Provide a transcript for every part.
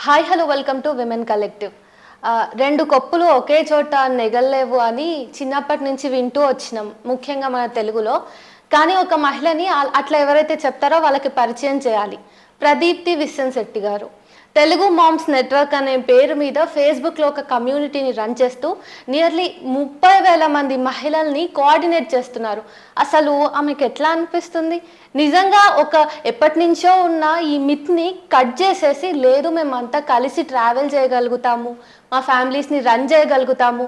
Hi hello welcome to women collective. రెండు కప్పులు ఒకే చోట నెగల్లేవు అని చిన్నప్పటి నుంచి వింటూ వచ్చినాం, ముఖ్యంగా మన తెలుగులో. కానీ ఒక మహిళని అట్లా ఎవరైతే చెప్తారో వాళ్ళకి పరిచయం చేయాలి. ప్రదీప్తి విశ్వశెట్టి గారు తెలుగు మామ్స్ నెట్వర్క్ అనే పేరు మీద ఫేస్బుక్లో ఒక కమ్యూనిటీని రన్ చేస్తూ నియర్లీ 30,000 మంది మహిళల్ని కోఆర్డినేట్ చేస్తున్నారు. అసలు ఆమెకు ఎట్లా అనిపిస్తుంది? నిజంగా ఒక ఎప్పటి నుంచో ఉన్న ఈ మిత్ని కట్ చేసేసి, లేదు మేమంతా కలిసి ట్రావెల్ చేయగలుగుతాము, మా ఫ్యామిలీస్ని రన్ చేయగలుగుతాము,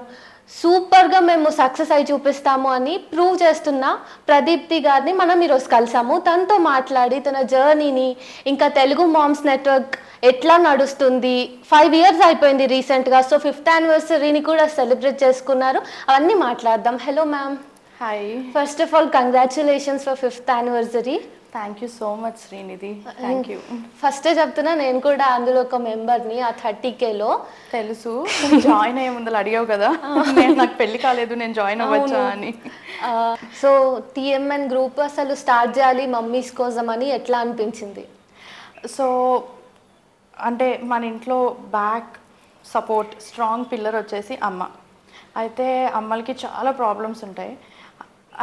సూపర్గా మేము సక్సెస్ అయి చూపిస్తాము అని ప్రూవ్ చేస్తున్న ప్రదీప్తి గారిని మనం ఈరోజు కలిసాము. తనతో మాట్లాడి తన జర్నీని, ఇంకా తెలుగు మామ్స్ నెట్వర్క్ ఎట్లా నడుస్తుంది, 5 ఇయర్స్ అయిపోయింది రీసెంట్గా, సో 5th యానివర్సరీని కూడా సెలబ్రేట్ చేసుకున్నారు, అవన్నీ మాట్లాడదాం. Hello ma'am. Hi. First of all congratulations for 5th anniversary. Thank you so much Srinidhi, thank you. ఫస్టే చెప్తున్నా, నేను కూడా అందులో ఒక మెంబర్ని ఆ 30Kలో. తెలుసు, జాయిన్ అయ్యే ముందు అడిగావు కదా, నాకు పెళ్లి కాలేదు నేను జాయిన్ అవ్వచ్చా అని. సో టీఎంఎన్ గ్రూప్ అసలు స్టార్ట్ చేయాలి మమ్మీస్ కోసం అని ఎట్లా అనిపించింది? సో అంటే మన ఇంట్లో బ్యాక్ సపోర్ట్ స్ట్రాంగ్ పిల్లర్ వచ్చేసి అమ్మ. అయితే అమ్మలకి చాలా ప్రాబ్లమ్స్ ఉంటాయి.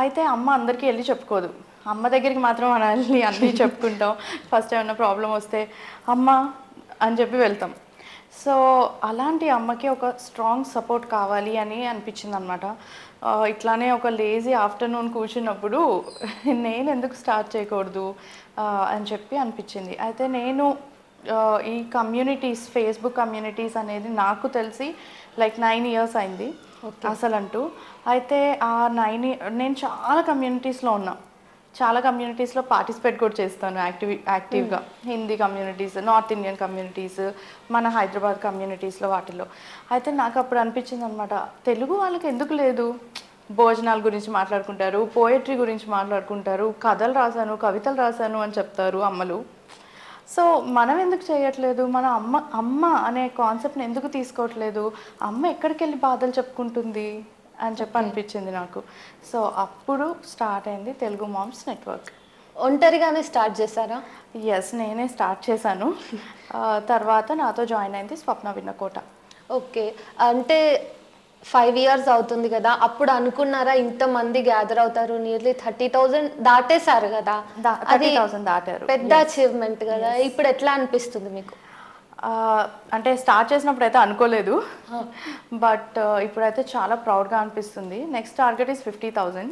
అయితే అమ్మ అందరికీ వెళ్ళి చెప్పుకోదు, అమ్మ దగ్గరికి మాత్రం మనం వెళ్ళి అన్నీ చెప్పుకుంటాం. ఫస్ట్ ఏమైనా ప్రాబ్లం వస్తే అమ్మ అని చెప్పి వెళ్తాం. సో అలాంటి అమ్మకి ఒక స్ట్రాంగ్ సపోర్ట్ కావాలి అని అనిపించింది అనమాట. ఇట్లానే ఒక లేజీ ఆఫ్టర్నూన్ కూర్చున్నప్పుడు నేను ఎందుకు స్టార్ట్ చేయకూడదు అని చెప్పి అనిపించింది. అయితే నేను ఈ కమ్యూనిటీస్, ఫేస్బుక్ కమ్యూనిటీస్ అనేది నాకు తెలిసి లైక్ 9 ఇయర్స్ అయింది అసలంటూ. అయితే ఆ 9 నేను చాలా కమ్యూనిటీస్లో ఉన్నా, చాలా కమ్యూనిటీస్లో పార్టిసిపేట్ కూడా చేస్తాను యాక్టివ్గా. Hindi communities, north Indian communities, మన హైదరాబాద్ కమ్యూనిటీస్లో వాటిల్లో. అయితే నాకు అప్పుడు అనిపించింది అనమాట, తెలుగు వాళ్ళకి ఎందుకు లేదు? భోజనాల గురించి మాట్లాడుకుంటారు, పోయట్రీ గురించి మాట్లాడుకుంటారు, కథలు రాశాను, కవితలు రాశాను అని చెప్తారు అమ్మలు. సో మనం ఎందుకు చేయట్లేదు? మన అమ్మ అనే కాన్సెప్ట్ని ఎందుకు తీసుకోవట్లేదు? అమ్మ ఎక్కడికి వెళ్ళి బాధలు చెప్పుకుంటుంది అని చెప్పి అనిపించింది నాకు. సో అప్పుడు స్టార్ట్ అయింది తెలుగు మామ్స్ నెట్వర్క్. ఒంటరిగానే స్టార్ట్ చేశారా? ఎస్, నేనే స్టార్ట్ చేశాను. తర్వాత నాతో జాయిన్ అయింది స్వప్న విన్నకోట. ఓకే, అంటే 5 ఇయర్స్ అవుతుంది కదా, అప్పుడు అనుకున్నారా ఇంతమంది గ్యాదర్ అవుతారు? నియర్లీ 30,000 దాటేశారు కదా, 30,000 దాటారు, పెద్ద అచీవ్మెంట్ కదా. ఇప్పుడు ఎట్లా అనిపిస్తుంది మీకు? అంటే స్టార్ట్ చేసినప్పుడు అయితే అనుకోలేదు, బట్ ఇప్పుడైతే చాలా ప్రౌడ్గా అనిపిస్తుంది. Next target is 50,000.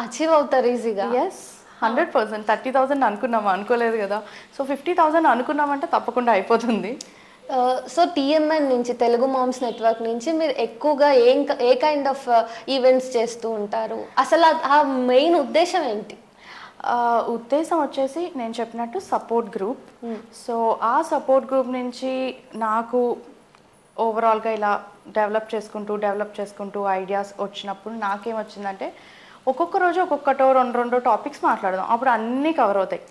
అచీవ్ అవుతారు ఈజీగా? ఎస్, 100%. 30,000 అనుకున్నాము, అనుకోలేదు కదా. సో 50,000 అనుకున్నామంటే తప్పకుండా అయిపోతుంది. సో టీఎంఎన్ నుంచి, తెలుగు మామ్స్ నెట్వర్క్ నుంచి మీరు ఎక్కువగా ఏ కైండ్ ఆఫ్ ఈవెంట్స్ చేస్తూ ఉంటారు? అసలు ఆ మెయిన్ ఉద్దేశం ఏంటి? ఉద్దేశం వచ్చేసి నేను చెప్పినట్టు సపోర్ట్ గ్రూప్. సో ఆ సపోర్ట్ గ్రూప్ నుంచి నాకు ఓవరాల్గా ఇలా డెవలప్ చేసుకుంటూ ఐడియాస్ వచ్చినప్పుడు నాకేమొచ్చిందంటే, ఒక్కొక్క రోజు ఒక్కొక్కటో రెండో టాపిక్స్ మాట్లాడదాం, అప్పుడు అన్నీ కవర్ అవుతాయి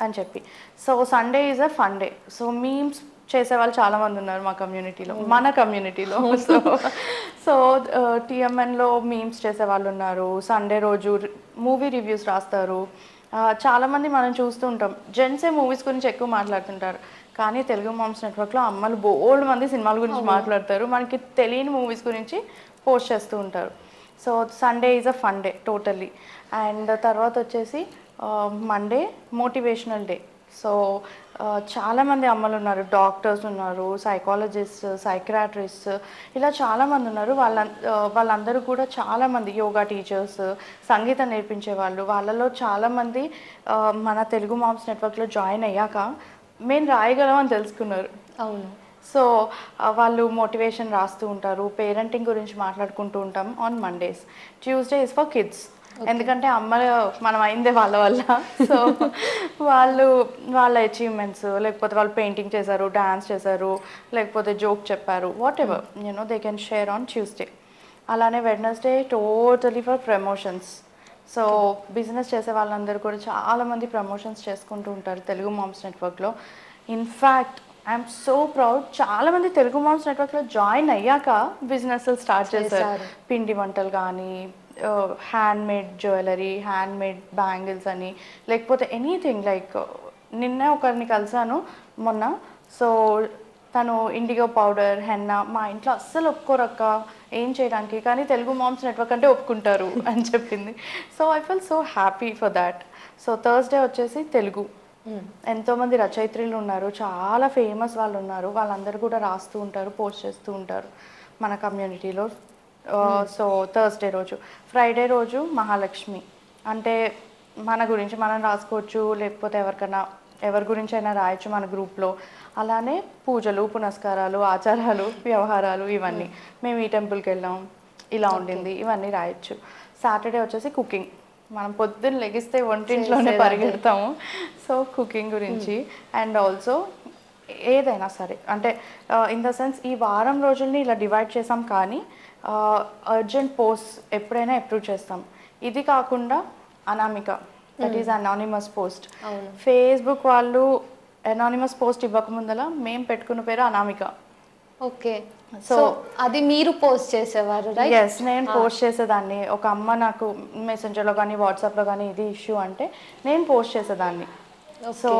అని చెప్పి. So Sunday is a fun day. So memes చేసేవాళ్ళు చాలామంది ఉన్నారు మా కమ్యూనిటీలో, మన కమ్యూనిటీలో. సో టీఎంఎన్లో మీమ్స్ చేసేవాళ్ళు ఉన్నారు. సండే రోజు మూవీ రివ్యూస్ రాస్తారు. చాలామంది మనం చూస్తూ ఉంటాం, జెంట్సే మూవీస్ గురించి ఎక్కువ మాట్లాడుతుంటారు, కానీ తెలుగు మామ్స్ నెట్వర్క్లో అమ్మలు బోల్డ్ మంది సినిమాల గురించి మాట్లాడతారు, మనకి తెలియని మూవీస్ గురించి పోస్ట్ చేస్తూ ఉంటారు. So Sunday is a fun day totally. And తర్వాత వచ్చేసి మండే మోటివేషనల్ డే. సో చాలామంది అమ్మలు ఉన్నారు, డాక్టర్స్ ఉన్నారు, సైకాలజిస్ట్, సైక్రాట్రిస్ట్, ఇలా చాలామంది ఉన్నారు. వాళ్ళందరూ కూడా చాలామంది యోగా టీచర్స్, సంగీతం నేర్పించే వాళ్ళు, వాళ్ళలో చాలామంది మన తెలుగు మామ్స్ నెట్వర్క్లో జాయిన్ అయ్యాక మేము రాయగలం అని తెలుసుకున్నారు. అవును. సో వాళ్ళు మోటివేషన్ రాస్తూ ఉంటారు. పేరెంటింగ్ గురించి మాట్లాడుకుంటూ ఉంటాం on Mondays. Tuesday is for kids, ఎందుకంటే అమ్మలు మనం అయిందే వాళ్ళ వల్ల. సో వాళ్ళ అచీవ్మెంట్స్, లేకపోతే వాళ్ళు పెయింటింగ్ చేశారు, డాన్స్ చేశారు, లేకపోతే జోక్ చెప్పారు, whatever they can share on Tuesday. అలానే Wednesday totally for promotions. So business చేసే వాళ్ళందరూ కూడా చాలామంది ప్రమోషన్స్ చేసుకుంటూ ఉంటారు తెలుగు మామ్స్ నెట్వర్క్లో. ఇన్ఫ్యాక్ట్ ఐఎమ్ సో ప్రౌడ్, చాలామంది తెలుగు మామ్స్ నెట్వర్క్లో జాయిన్ అయ్యాక బిజినెస్ స్టార్ట్ చేశారు. పిండి వంటలు కానీ, హ్యాండ్మేడ్ జ్యువెలరీ, హ్యాండ్మేడ్ బ్యాంగిల్స్ అని, లేకపోతే ఎనీథింగ్. లైక్ నిన్నే ఒకరిని కలిసాను మొన్న. సో తను ఇండిగో పౌడర్ హెన్నా మా ఇంట్లో అస్సలు ఒప్పుకోరక్క ఏం చేయడానికి, కానీ తెలుగు మామ్స్ నెట్వర్క్ అంటే ఒప్పుకుంటారు అని చెప్పింది. So I feel so happy for that. So Thursday వచ్చేసి తెలుగు. ఎంతోమంది రచయిత్రులు ఉన్నారు, చాలా ఫేమస్ వాళ్ళు ఉన్నారు, వాళ్ళందరూ కూడా రాస్తూ ఉంటారు, పోస్ట్ చేస్తూ ఉంటారు మన కమ్యూనిటీలో. సో థర్స్డే రోజు. ఫ్రైడే రోజు మహాలక్ష్మి, అంటే మన గురించి మనం రాసుకోవచ్చు, లేకపోతే ఎవరి గురించి అయినా రాయొచ్చు మన గ్రూప్లో. అలానే పూజలు పునస్కారాలు ఆచారాలు వ్యవహారాలు ఇవన్నీ, మేము ఈ టెంపుల్కి వెళ్ళాం ఇలా ఉండింది ఇవన్నీ రాయొచ్చు. సాటర్డే వచ్చేసి కుకింగ్, మనం పొద్దున్న లెగిస్తే వంటింట్లోనే పరిగెడతాము. సో కుకింగ్ గురించి అండ్ ఆల్సో ఏదైనా సరే, అంటే ఇన్ ద సెన్స్ ఈ వారం రోజుల్ని ఇలా డివైడ్ చేసాం, కానీ అర్జెంట్ పోస్ట్ ఎప్పుడైనా అప్రూవ్ చేస్తాం. ఇది కాకుండా Anamika, that is anonymous post. Facebook వాళ్ళు అనానిమస్ పోస్ట్ ఇవ్వకముందల మేము పెట్టుకున్న పేరు అనామిక. ఓకే, సో అది మీరు పోస్ట్ చేసేవారు? ఎస్, నేను పోస్ట్ చేసేదాన్ని. ఒక అమ్మ నాకు మెసెంజర్లో కానీ వాట్సాప్లో కానీ ఇది ఇష్యూ అంటే నేను పోస్ట్ చేసేదాన్ని. సో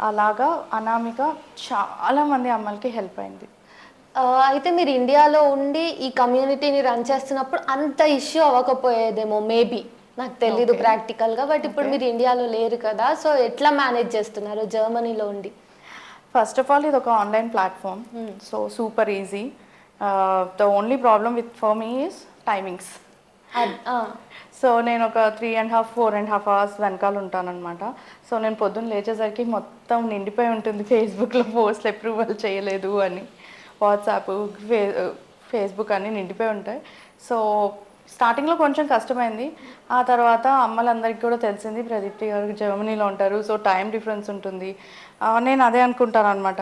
అలాగా అనామిక చాలా మంది అమ్మలకి హెల్ప్ అయింది. అయితే మీరు ఇండియాలో ఉండి ఈ కమ్యూనిటీని రన్ చేస్తున్నప్పుడు అంత ఇష్యూ అవ్వకపోయేదేమో మేబీ, నాకు తెలీదు ప్రాక్టికల్గా. బట్ ఇప్పుడు మీరు ఇండియాలో లేరు కదా, సో ఎట్లా మేనేజ్ చేస్తున్నారు జర్మనీలో ఉండి? ఫస్ట్ ఆఫ్ ఆల్ ఇది ఒక online platform, so super easy. The only problem for me is timings. So నేను ఒక 3.5 4.5 hours వెనకాల ఉంటానన్నమాట. సో నేను పొద్దున్న లేచేసరికి మొత్తం నిండిపోయి ఉంటుంది ఫేస్బుక్లో పోస్ట్లు అప్రూవల్ చేయలేదు అని, వాట్సాప్ ఫేస్బుక్ అన్నీ నిండిపోయి ఉంటాయి. సో స్టార్టింగ్లో కొంచెం కష్టమైంది. ఆ తర్వాత అమ్మలందరికీ కూడా తెలిసింది ప్రదీప్తి గారు జర్మనీలో ఉంటారు, సో టైం డిఫరెన్స్ ఉంటుంది. నేను అదే అనుకుంటాను అనమాట,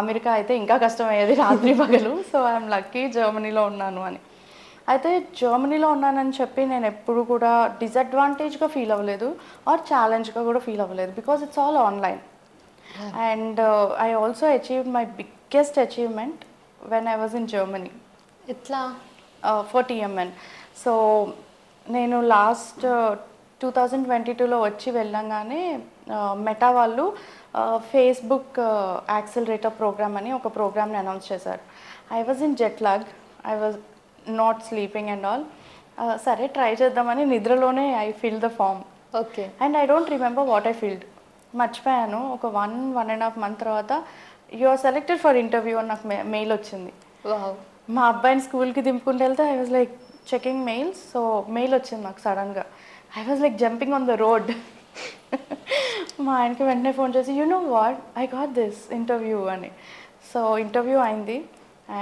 అమెరికా అయితే ఇంకా కష్టమయ్యేది రాత్రి పగలు. సో ఐఎమ్ లక్కీ జర్మనీలో ఉన్నాను అని. అయితే జర్మనీలో ఉన్నానని చెప్పి నేను ఎప్పుడు కూడా డిసడ్వాంటేజ్గా ఫీల్ అవ్వలేదు ఆర్ ఛాలెంజ్గా కూడా ఫీల్ అవ్వలేదు, because it's all online. And I also achieved my biggest achievement when I was in Germany. ఎట్లా? For TMN. సో నేను లాస్ట్ 2022లో వచ్చి వెళ్ళంగానే మెటా వాళ్ళు ఫేస్బుక్ యాక్సిలరేటర్ ప్రోగ్రామ్ అని ఒక ప్రోగ్రామ్ని అనౌన్స్ చేశారు. I was in jet lag, I was not sleeping and all. సరే ట్రై చేద్దామని నిద్రలోనే I fill the form. Okay. And I don't remember what I filled, మర్చిపోయాను. ఒక 1.5 month తర్వాత you are selected for interview అని నాకు mail వచ్చింది. మా అబ్బాయిని స్కూల్కి దింపుకుంటూ వెళ్తే I was like checking mails. So mail వచ్చింది నాకు సడన్గా. I was like jumping on the road. మా ఆయనకి వెంటనే ఫోన్ చేసి, you know what, I got this interview అని. సో ఇంటర్వ్యూ అయింది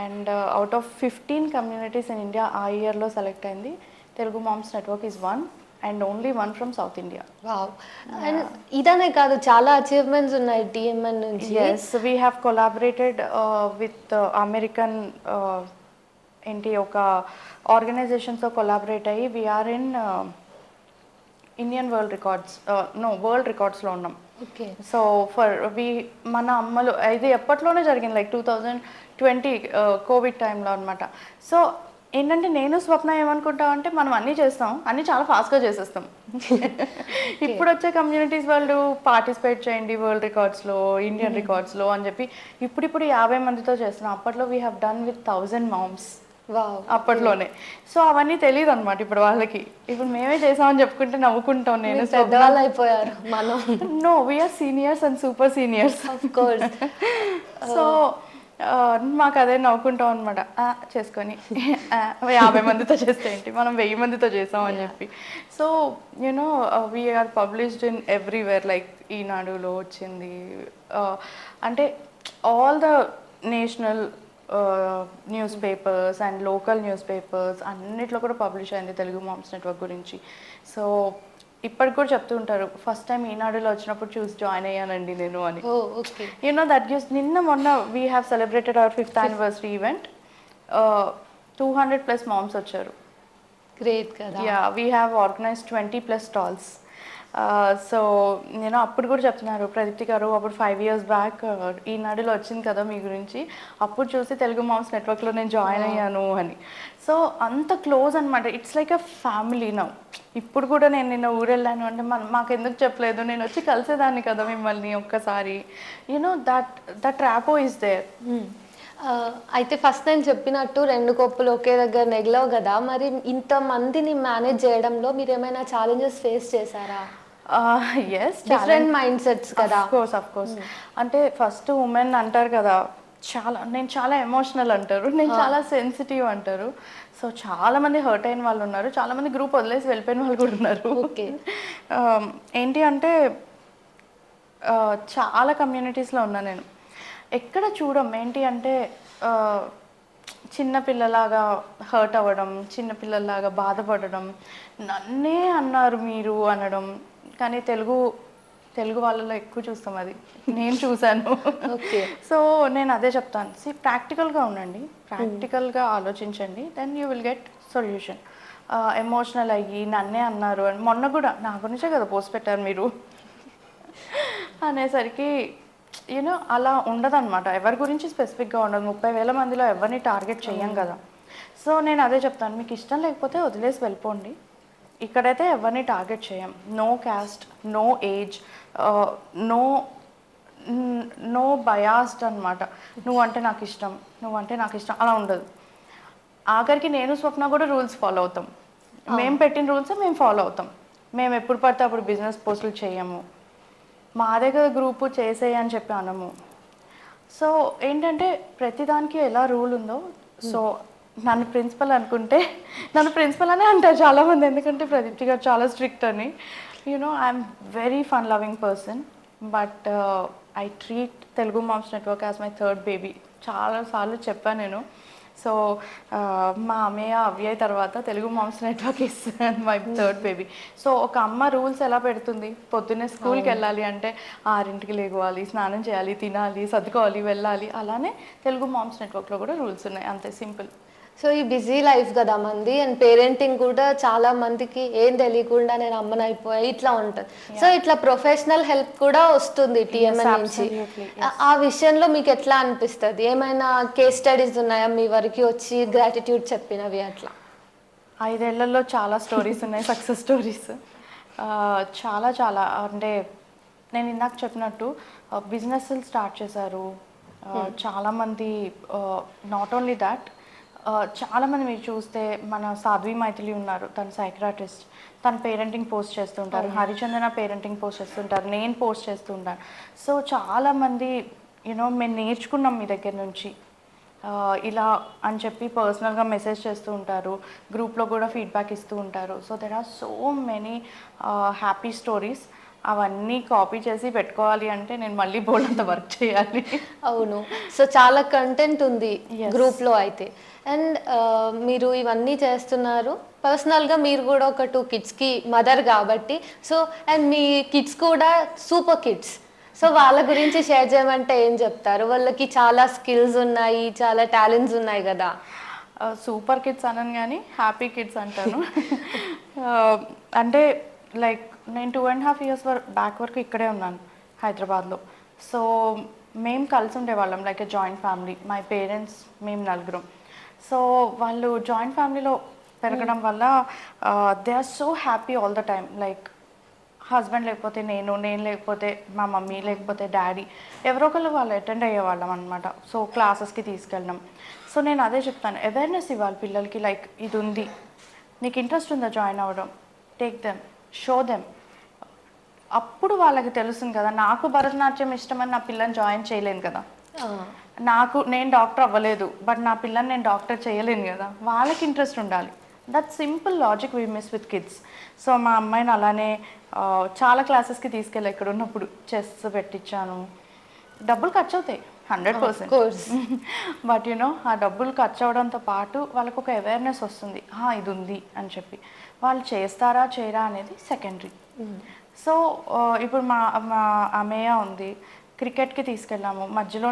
and out of 15 communities in India ఆ ఇయర్లో సెలెక్ట్ అయింది. Telugu moms network is one and only one from south India. Wow. And ఇదనే కాదు, చాలా అచీవ్మెంట్స్ ఉన్నాయి టీఎంఎన్ నుంచి. Yes, we have collaborated with American ఏంటి ఒక ఆర్గనైజేషన్తో కొలాబరేట్ అయ్యి we are in Indian world records, world రికార్డ్స్లో ఉన్నాం. ఓకే. సో మన అమ్మలు ఇది ఎప్పట్లోనే జరిగింది, లైక్ 2020 కోవిడ్ టైంలో అనమాట. సో ఏంటంటే నేను స్వప్న ఏమనుకుంటామంటే మనం అన్నీ చేస్తాం, అన్నీ చాలా ఫాస్ట్గా చేసేస్తాం. ఇప్పుడు వచ్చే కమ్యూనిటీస్ వాళ్ళు పార్టిసిపేట్ చేయండి వరల్డ్ రికార్డ్స్లో ఇండియన్ రికార్డ్స్లో అని చెప్పి ఇప్పుడు 50 మందితో చేస్తున్నాం. అప్పట్లో we have done with 1000 moms అప్పట్లోనే. సో అవన్నీ తెలియదు అనమాట ఇప్పుడు వాళ్ళకి. ఇప్పుడు మేమే చేసామని చెప్పుకుంటే నవ్వుకుంటాం. నేను పెద్దవాళ్ళు అయిపోయారు మనం. No, we're seniors and super seniors of course. So మాకు అదే నవ్వుకుంటాం అనమాట, చేసుకొని 50 మందితో చేస్తే ఏంటి, మనం 1000 మందితో చేసాం అని చెప్పి. So you know we're published in everywhere, like ఈనాడులో వచ్చింది, అంటే all the national newspapers and local newspapers అన్నిట్లో కూడా పబ్లిష్ అయింది తెలుగు మామ్స్ నెట్వర్క్ గురించి. సో ఇప్పటికి కూడా చెప్తూ ఉంటారు, ఫస్ట్ టైం ఈనాడులో వచ్చినప్పుడు చూసి జాయిన్ అయ్యానండి నేను అని. You know that gives. మొన్న we have celebrated our 5th anniversary event. 200+ moms వచ్చారు. గ్రేట్ కదా. Yeah, we have organised 20+ stalls. So నేను అప్పుడు కూడా చెప్తున్నారు ప్రదీప్తి గారు, అప్పుడు 5 years బ్యాక్ ఈనాడులో వచ్చింది కదా మీ గురించి, అప్పుడు చూసి తెలుగు మామ్స్ నెట్వర్క్లో నేను జాయిన్ అయ్యాను అని. సో అంత క్లోజ్ అనమాట, it's like a family now. ఇప్పుడు కూడా నేను నిన్న ఊరు వెళ్ళాను అంటే మాకు ఎందుకు చెప్పలేదు, నేను వచ్చి కలిసేదాన్ని కదా మిమ్మల్ని ఒక్కసారి. You know that rapport is there. అయితే ఫస్ట్ నేను చెప్పినట్టు 2 కొప్పులు ఒకే దగ్గర నెగలవు కదా, మరి ఇంతమందిని మేనేజ్ చేయడంలో మీరు ఏమైనా ఛాలెంజెస్ ఫేస్ చేశారా? ఎస్, డిఫరెంట్ మైండ్ సెట్స్ కదా. Of course. అంటే ఫస్ట్ ఉమెన్ అంటారు కదా, నేను చాలా ఎమోషనల్ అంటారు, నేను చాలా సెన్సిటివ్ అంటారు. సో చాలా మంది హర్ట్ అయిన వాళ్ళు ఉన్నారు, చాలా మంది గ్రూప్ వదిలేసి వెళ్ళిపోయిన వాళ్ళు కూడా ఉన్నారు. ఓకే. ఏంటి అంటే చాలా కమ్యూనిటీస్లో ఉన్నా నేను. ఎక్కడ చూడం ఏంటి అంటే చిన్నపిల్లలాగా హర్ట్ అవ్వడం, చిన్నపిల్లలాగా బాధపడడం, నన్నే అన్నారు మీరు అనడం. కానీ తెలుగు వాళ్ళలో ఎక్కువ చూస్తాం అది, నేను చూశాను. ఓకే. సో నేను అదే చెప్తాను, ప్రాక్టికల్గా ఉండండి, ప్రాక్టికల్గా ఆలోచించండి, then you will get solution. Emotional అయ్యి నన్నే అన్నారు అని మొన్న కూడా నా గురించే కదా పోస్ట్ పెట్టారు మీరు అనేసరికి యూనో అలా ఉండదన్నమాట. ఎవరి గురించి స్పెసిఫిక్గా ఉండదు, 30,000 మందిలో ఎవరిని టార్గెట్ చెయ్యం కదా. సో నేను అదే చెప్తాను, మీకు ఇష్టం లేకపోతే వదిలేసి వెళ్ళిపోండి, ఇక్కడైతే ఎవరిని టార్గెట్ చేయం. No caste, no age, no biased అనమాట. నువ్వంటే నాకు ఇష్టం, నువ్వంటే నాకు ఇష్టం అలా ఉండదు. ఆఖరికి నేను స్వప్న కూడా రూల్స్ ఫాలో అవుతాం, మేము పెట్టిన రూల్స్ మేము ఫాలో అవుతాం. మేము ఎప్పుడు పడితే అప్పుడు బిజినెస్ పోస్టులు చేయము, మా దగ్గర గ్రూపు చేసేయని చెప్పి అనము. సో ఏంటంటే ప్రతిదానికి ఎలా రూల్ ఉందో, సో నన్ను ప్రిన్సిపల్ అనుకుంటే నన్ను ప్రిన్సిపల్ అనే అంటారు చాలామంది, ఎందుకంటే ప్రదీప్తి గారు చాలా స్ట్రిక్ట్ అని. You know I'm very fun loving person, but I treat Telugu moms network as my third baby. చాలాసార్లు చెప్పాను నేను. సో మా అమ్మయ్య అవ్యయ్ తర్వాత Telugu moms network is my third baby. So ఒక అమ్మ రూల్స్ ఎలా పెడుతుంది, పొద్దున్నే స్కూల్కి వెళ్ళాలి అంటే 6ంటికి లేవాలి, స్నానం చేయాలి, తినాలి, సర్దుకోవాలి, వెళ్ళాలి. అలానే తెలుగు మామ్స్ నెట్వర్క్లో కూడా రూల్స్ ఉన్నాయి, అంతే సింపుల్. సో ఈ బిజీ లైఫ్ కదా మంది, అండ్ పేరెంటింగ్ కూడా చాలా మందికి ఏం తెలియకుండా నేను అమ్మని అయిపోయా ఇట్లా ఉంటుంది. సో ఇట్లా ప్రొఫెషనల్ హెల్ప్ కూడా వస్తుంది టీఎంఎన్ నుంచి. ఆ విషయంలో మీకు ఎట్లా అనిపిస్తుంది? ఏమైనా కేస్ స్టడీస్ ఉన్నాయా మీ వరకు వచ్చి గ్రాటిట్యూడ్ చెప్పినవి అట్లా? 5 ఏళ్లలో చాలా స్టోరీస్ ఉన్నాయి, సక్సెస్ స్టోరీస్ చాలా చాలా. అంటే నేను ఇందాక చెప్పినట్టు బిజినెస్లు స్టార్ట్ చేశారు చాలామంది. నాట్ ఓన్లీ దాట్, చాలామంది మీరు చూస్తే మన సాధ్వి మైథిలి ఉన్నారు, తను సైక్రాటిస్ట్, తను పేరెంటింగ్ పోస్ట్ చేస్తుంటారు, హరిచందన పేరెంటింగ్ పోస్ట్ చేస్తుంటారు, నేను పోస్ట్ చేస్తూ ఉంటాను. సో చాలామంది యూనో మేము నేర్చుకున్నాం మీ దగ్గర నుంచి ఇలా అని చెప్పి పర్సనల్గా మెసేజ్ చేస్తూ ఉంటారు, గ్రూప్లో కూడా ఫీడ్బ్యాక్ ఇస్తూ ఉంటారు. So there are so many happy stories. అవన్నీ కాపీ చేసి పెట్టుకోవాలి అంటే నేను మళ్ళీ బోల్డంత వర్క్ చేయాలి. అవును. సో చాలా కంటెంట్ ఉంది గ్రూప్లో అయితే. అండ్ మీరు ఇవన్నీ చేస్తున్నారు, పర్సనల్గా మీరు కూడా ఒక 2 కిడ్స్కి మదర్ కాబట్టి. సో అండ్ మీ కిడ్స్ కూడా సూపర్ కిడ్స్. సో వాళ్ళ గురించి షేర్ చేయమంటే ఏం చెప్తారు? వాళ్ళకి చాలా స్కిల్స్ ఉన్నాయి, చాలా టాలెంట్స్ ఉన్నాయి కదా. సూపర్ కిడ్స్ అనను కానీ హ్యాపీ కిడ్స్ అంటాను. అంటే లైక్ నేను 2.5 years బ్యాక్ వరకు ఇక్కడే ఉన్నాను హైదరాబాద్లో. సో మేము కలిసి ఉండేవాళ్ళం like a joint family. My parents, మేము 4. సో వాళ్ళు జాయింట్ ఫ్యామిలీలో పెరగడం వల్ల they are so happy all the time. Like husband లేకపోతే నేను లేకపోతే మా మమ్మీ, లేకపోతే డాడీ, ఎవరో ఒకళ్ళు వాళ్ళు అటెండ్ అయ్యేవాళ్ళం అనమాట. సో క్లాసెస్కి తీసుకెళ్ళడం. సో నేను అదే చెప్తాను, అవేర్నెస్ ఇవ్వాలి పిల్లలకి. లైక్ ఇది ఉంది, నీకు ఇంట్రెస్ట్ ఉందా జాయిన్ అవ్వడం, టేక్ దెమ్, షో దెమ్. అప్పుడు వాళ్ళకి తెలుస్తుంది కదా. నాకు భరతనాట్యం ఇష్టమని నా పిల్లని జాయిన్ చేయలేను కదా, నేను డాక్టర్ అవ్వలేదు బట్ నా పిల్లని నేను డాక్టర్ చేయలేను కదా. వాళ్ళకి ఇంట్రెస్ట్ ఉండాలి. That simple logic we miss with kids. So మా అమ్మాయిని అలానే చాలా క్లాసెస్కి తీసుకెళ్ళి ఇక్కడ ఉన్నప్పుడు చెస్ పెట్టించాను. డబ్బులు ఖర్చు అవుతాయి 100%, బట్ యూనో ఆ డబ్బులు ఖర్చు అవడంతో పాటు వాళ్ళకు ఒక అవేర్నెస్ వస్తుంది, ఇది ఉంది అని చెప్పి. వాళ్ళు చేస్తారా చేయరా అనేది సెకండరీ. సో ఇప్పుడు మా అమ్మయ్య ఉంది, క్రికెట్కి తీసుకెళ్ళాము. మధ్యలో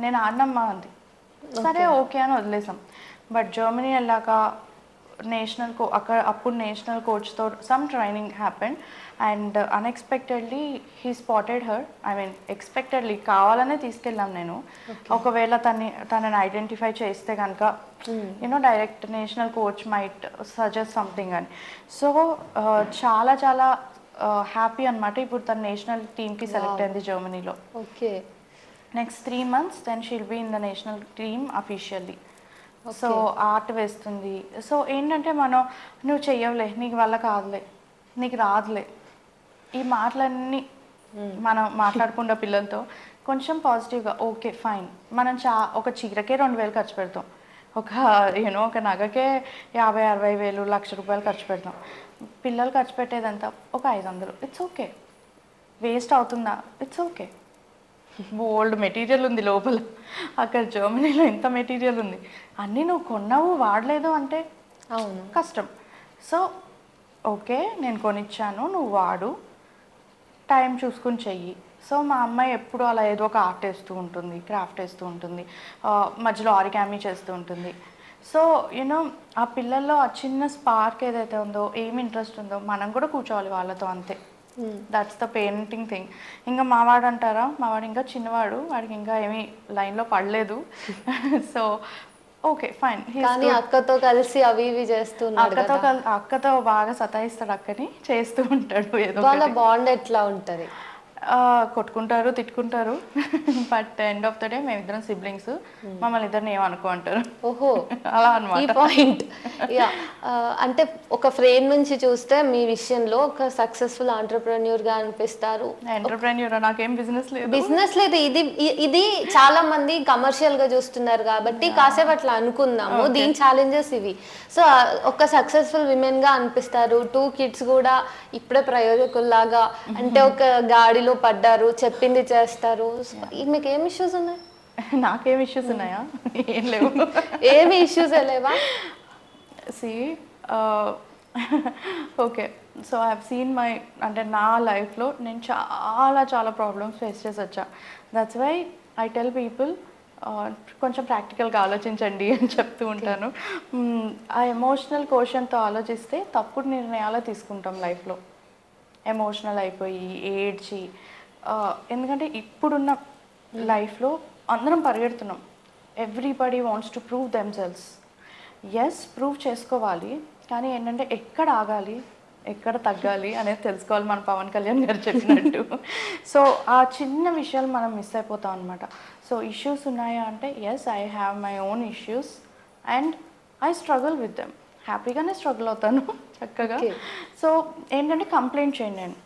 నేను ఆడినమ్మా అంది, సరే ఓకే అని వదిలేసాం. బట్ జర్మనీ వెళ్ళాక అప్పుడు నేషనల్ కోచ్తో some training happened and unexpectedly he spotted her, I mean expectedly కావాలనే తీసుకెళ్ళాం నేను. ఒకవేళ తనని ఐడెంటిఫై చేస్తే కనుక you know direct national coach might suggest something అని. సో చాలా చాలా హ్యాపీ అనమాట. ఇప్పుడు తన నేషనల్ టీమ్కి సెలెక్ట్ అయింది జర్మనీలో. Okay. Next 3 months then she'll be in the national team officially. So art వేస్తుంది. సో ఏంటంటే మనం నువ్వు చెయ్యవులే, నీకు వల్ల కాదులే, నీకు రాదులే, ఈ మాటలన్నీ మనం మాట్లాడకుండా పిల్లలతో కొంచెం పాజిటివ్గా ఓకే ఫైన్. మనం ఒక చీరకే 2,000 ఖర్చు పెడతాం, ఒక నగకే 50,000, 60,000, ₹1,00,000 ఖర్చు పెడతాం. పిల్లలు ఖర్చు పెట్టేదంతా ఒక 500. It's okay. వేస్ట్ అవుతుందా? It's okay. ఓల్డ్ మెటీరియల్ ఉంది లోపల. అక్కడ జర్మనీలో ఎంత మెటీరియల్ ఉంది, అన్నీ నువ్వు కొన్నావు వాడలేదు అంటే అవును కష్టం. సో ఓకే నేను కొనిచ్చాను, నువ్వు వాడు, టైం చూసుకుని చెయ్యి. సో మా అమ్మాయి ఎప్పుడు అలా ఏదో ఒక ఆర్ట్ వేస్తూ ఉంటుంది, క్రాఫ్ట్ వేస్తూ ఉంటుంది, మధ్యలో ఆరిగామీ చేస్తూ ఉంటుంది. సో యూనో ఆ పిల్లల్లో ఆ చిన్న స్పార్క్ ఏదైతే ఉందో, ఏమి ఇంట్రెస్ట్ ఉందో మనం కూడా కూర్చోవాలి వాళ్ళతో, అంతే. That's the painting thing. ఇంకా మావాడు అంటారా, మావాడు ఇంకా చిన్నవాడు, వాడికి ఇంకా ఏమీ లైన్లో పడలేదు. So okay fine. కానీ అక్కతో కలిసి అవి ఇవి చేస్తున్నాడు కదా. అక్కతో బాగా సతాయిస్తాడు, అక్కని చేస్తూ ఉంటాడు ఏదో. వాళ్ళ బాండ్ ఎట్లా ఉంటది? కొట్టుకుంటారు, తిట్టుకుంటారు, but end of the day మేమిద్దరం సిబ్లింగ్స్, మమ్మల్ని ఇద్దరిని ఏమనుకో అంటారు. ఓహో అలా అనమాట. ఈ పాయింట్. యా, అంటే ఒక ఫ్రేమ్ నుంచి చూస్తే మీ విషయంలో ఒక సక్సెస్ఫుల్ ఆంటర్ప్రెన్యూర్ గా అనిపిస్తారు. ఎంటర్ప్రెన్యూర్, నాకేం బిజినెస్ లేదు. బిజినెస్ లేదు, ఇది చాలా మంది కమర్షియల్ గా చూస్తున్నారు కాబట్టి కాసేపు అట్లా అనుకుందాము. దీని ఛాలెంజెస్ ఇవి. సో ఒక సక్సెస్ఫుల్ విమెన్ గా అనిపిస్తారు. 2 kids కూడా ఇప్పుడే ప్రయోజకుల్లాగా, అంటే ఒక గాడిలో పడ్డారు, చెప్పింది చేస్తారు. మీకు ఏం ఇష్యూస్ ఉన్నాయి? నాకేం ఇష్యూస్ ఉన్నాయా? ఏం లేవు. ఏమి ఇష్యూస్ లేవా? See okay, so I have seen my, అంటే నా లైఫ్లో నేను చాలా చాలా ప్రాబ్లమ్స్ ఫేస్ చేసి వచ్చా. That's why I tell people కొంచెం ప్రాక్టికల్గా ఆలోచించండి అని చెప్తూ ఉంటాను. ఆ ఎమోషనల్ క్వశ్చన్తో ఆలోచిస్తే తప్పుడు నిర్ణయాలు తీసుకుంటాం లైఫ్లో, ఎమోషనల్ అయిపోయి ఏడ్చి. ఎందుకంటే ఇప్పుడున్న లైఫ్లో అందరం పరిగెడుతున్నాం. Everybody wants to prove themselves. Yes, prove చేసుకోవాలి, కానీ ఏంటంటే ఎక్కడ ఆగాలి, ఎక్కడ తగ్గాలి అనేది తెలుసుకోవాలి, మన పవన్ కళ్యాణ్ గారు చెప్పినట్టు. సో ఆ చిన్న విషయాలు మనం మిస్ అయిపోతాం అనమాట. సో ఇష్యూస్ ఉన్నాయా అంటే yes, I have my own issues and I struggle with them. హ్యాపీగానే స్ట్రగుల్ అవుతాను చక్కగా. సో ఏంటంటే కంప్లైంట్ చేయండి నేను.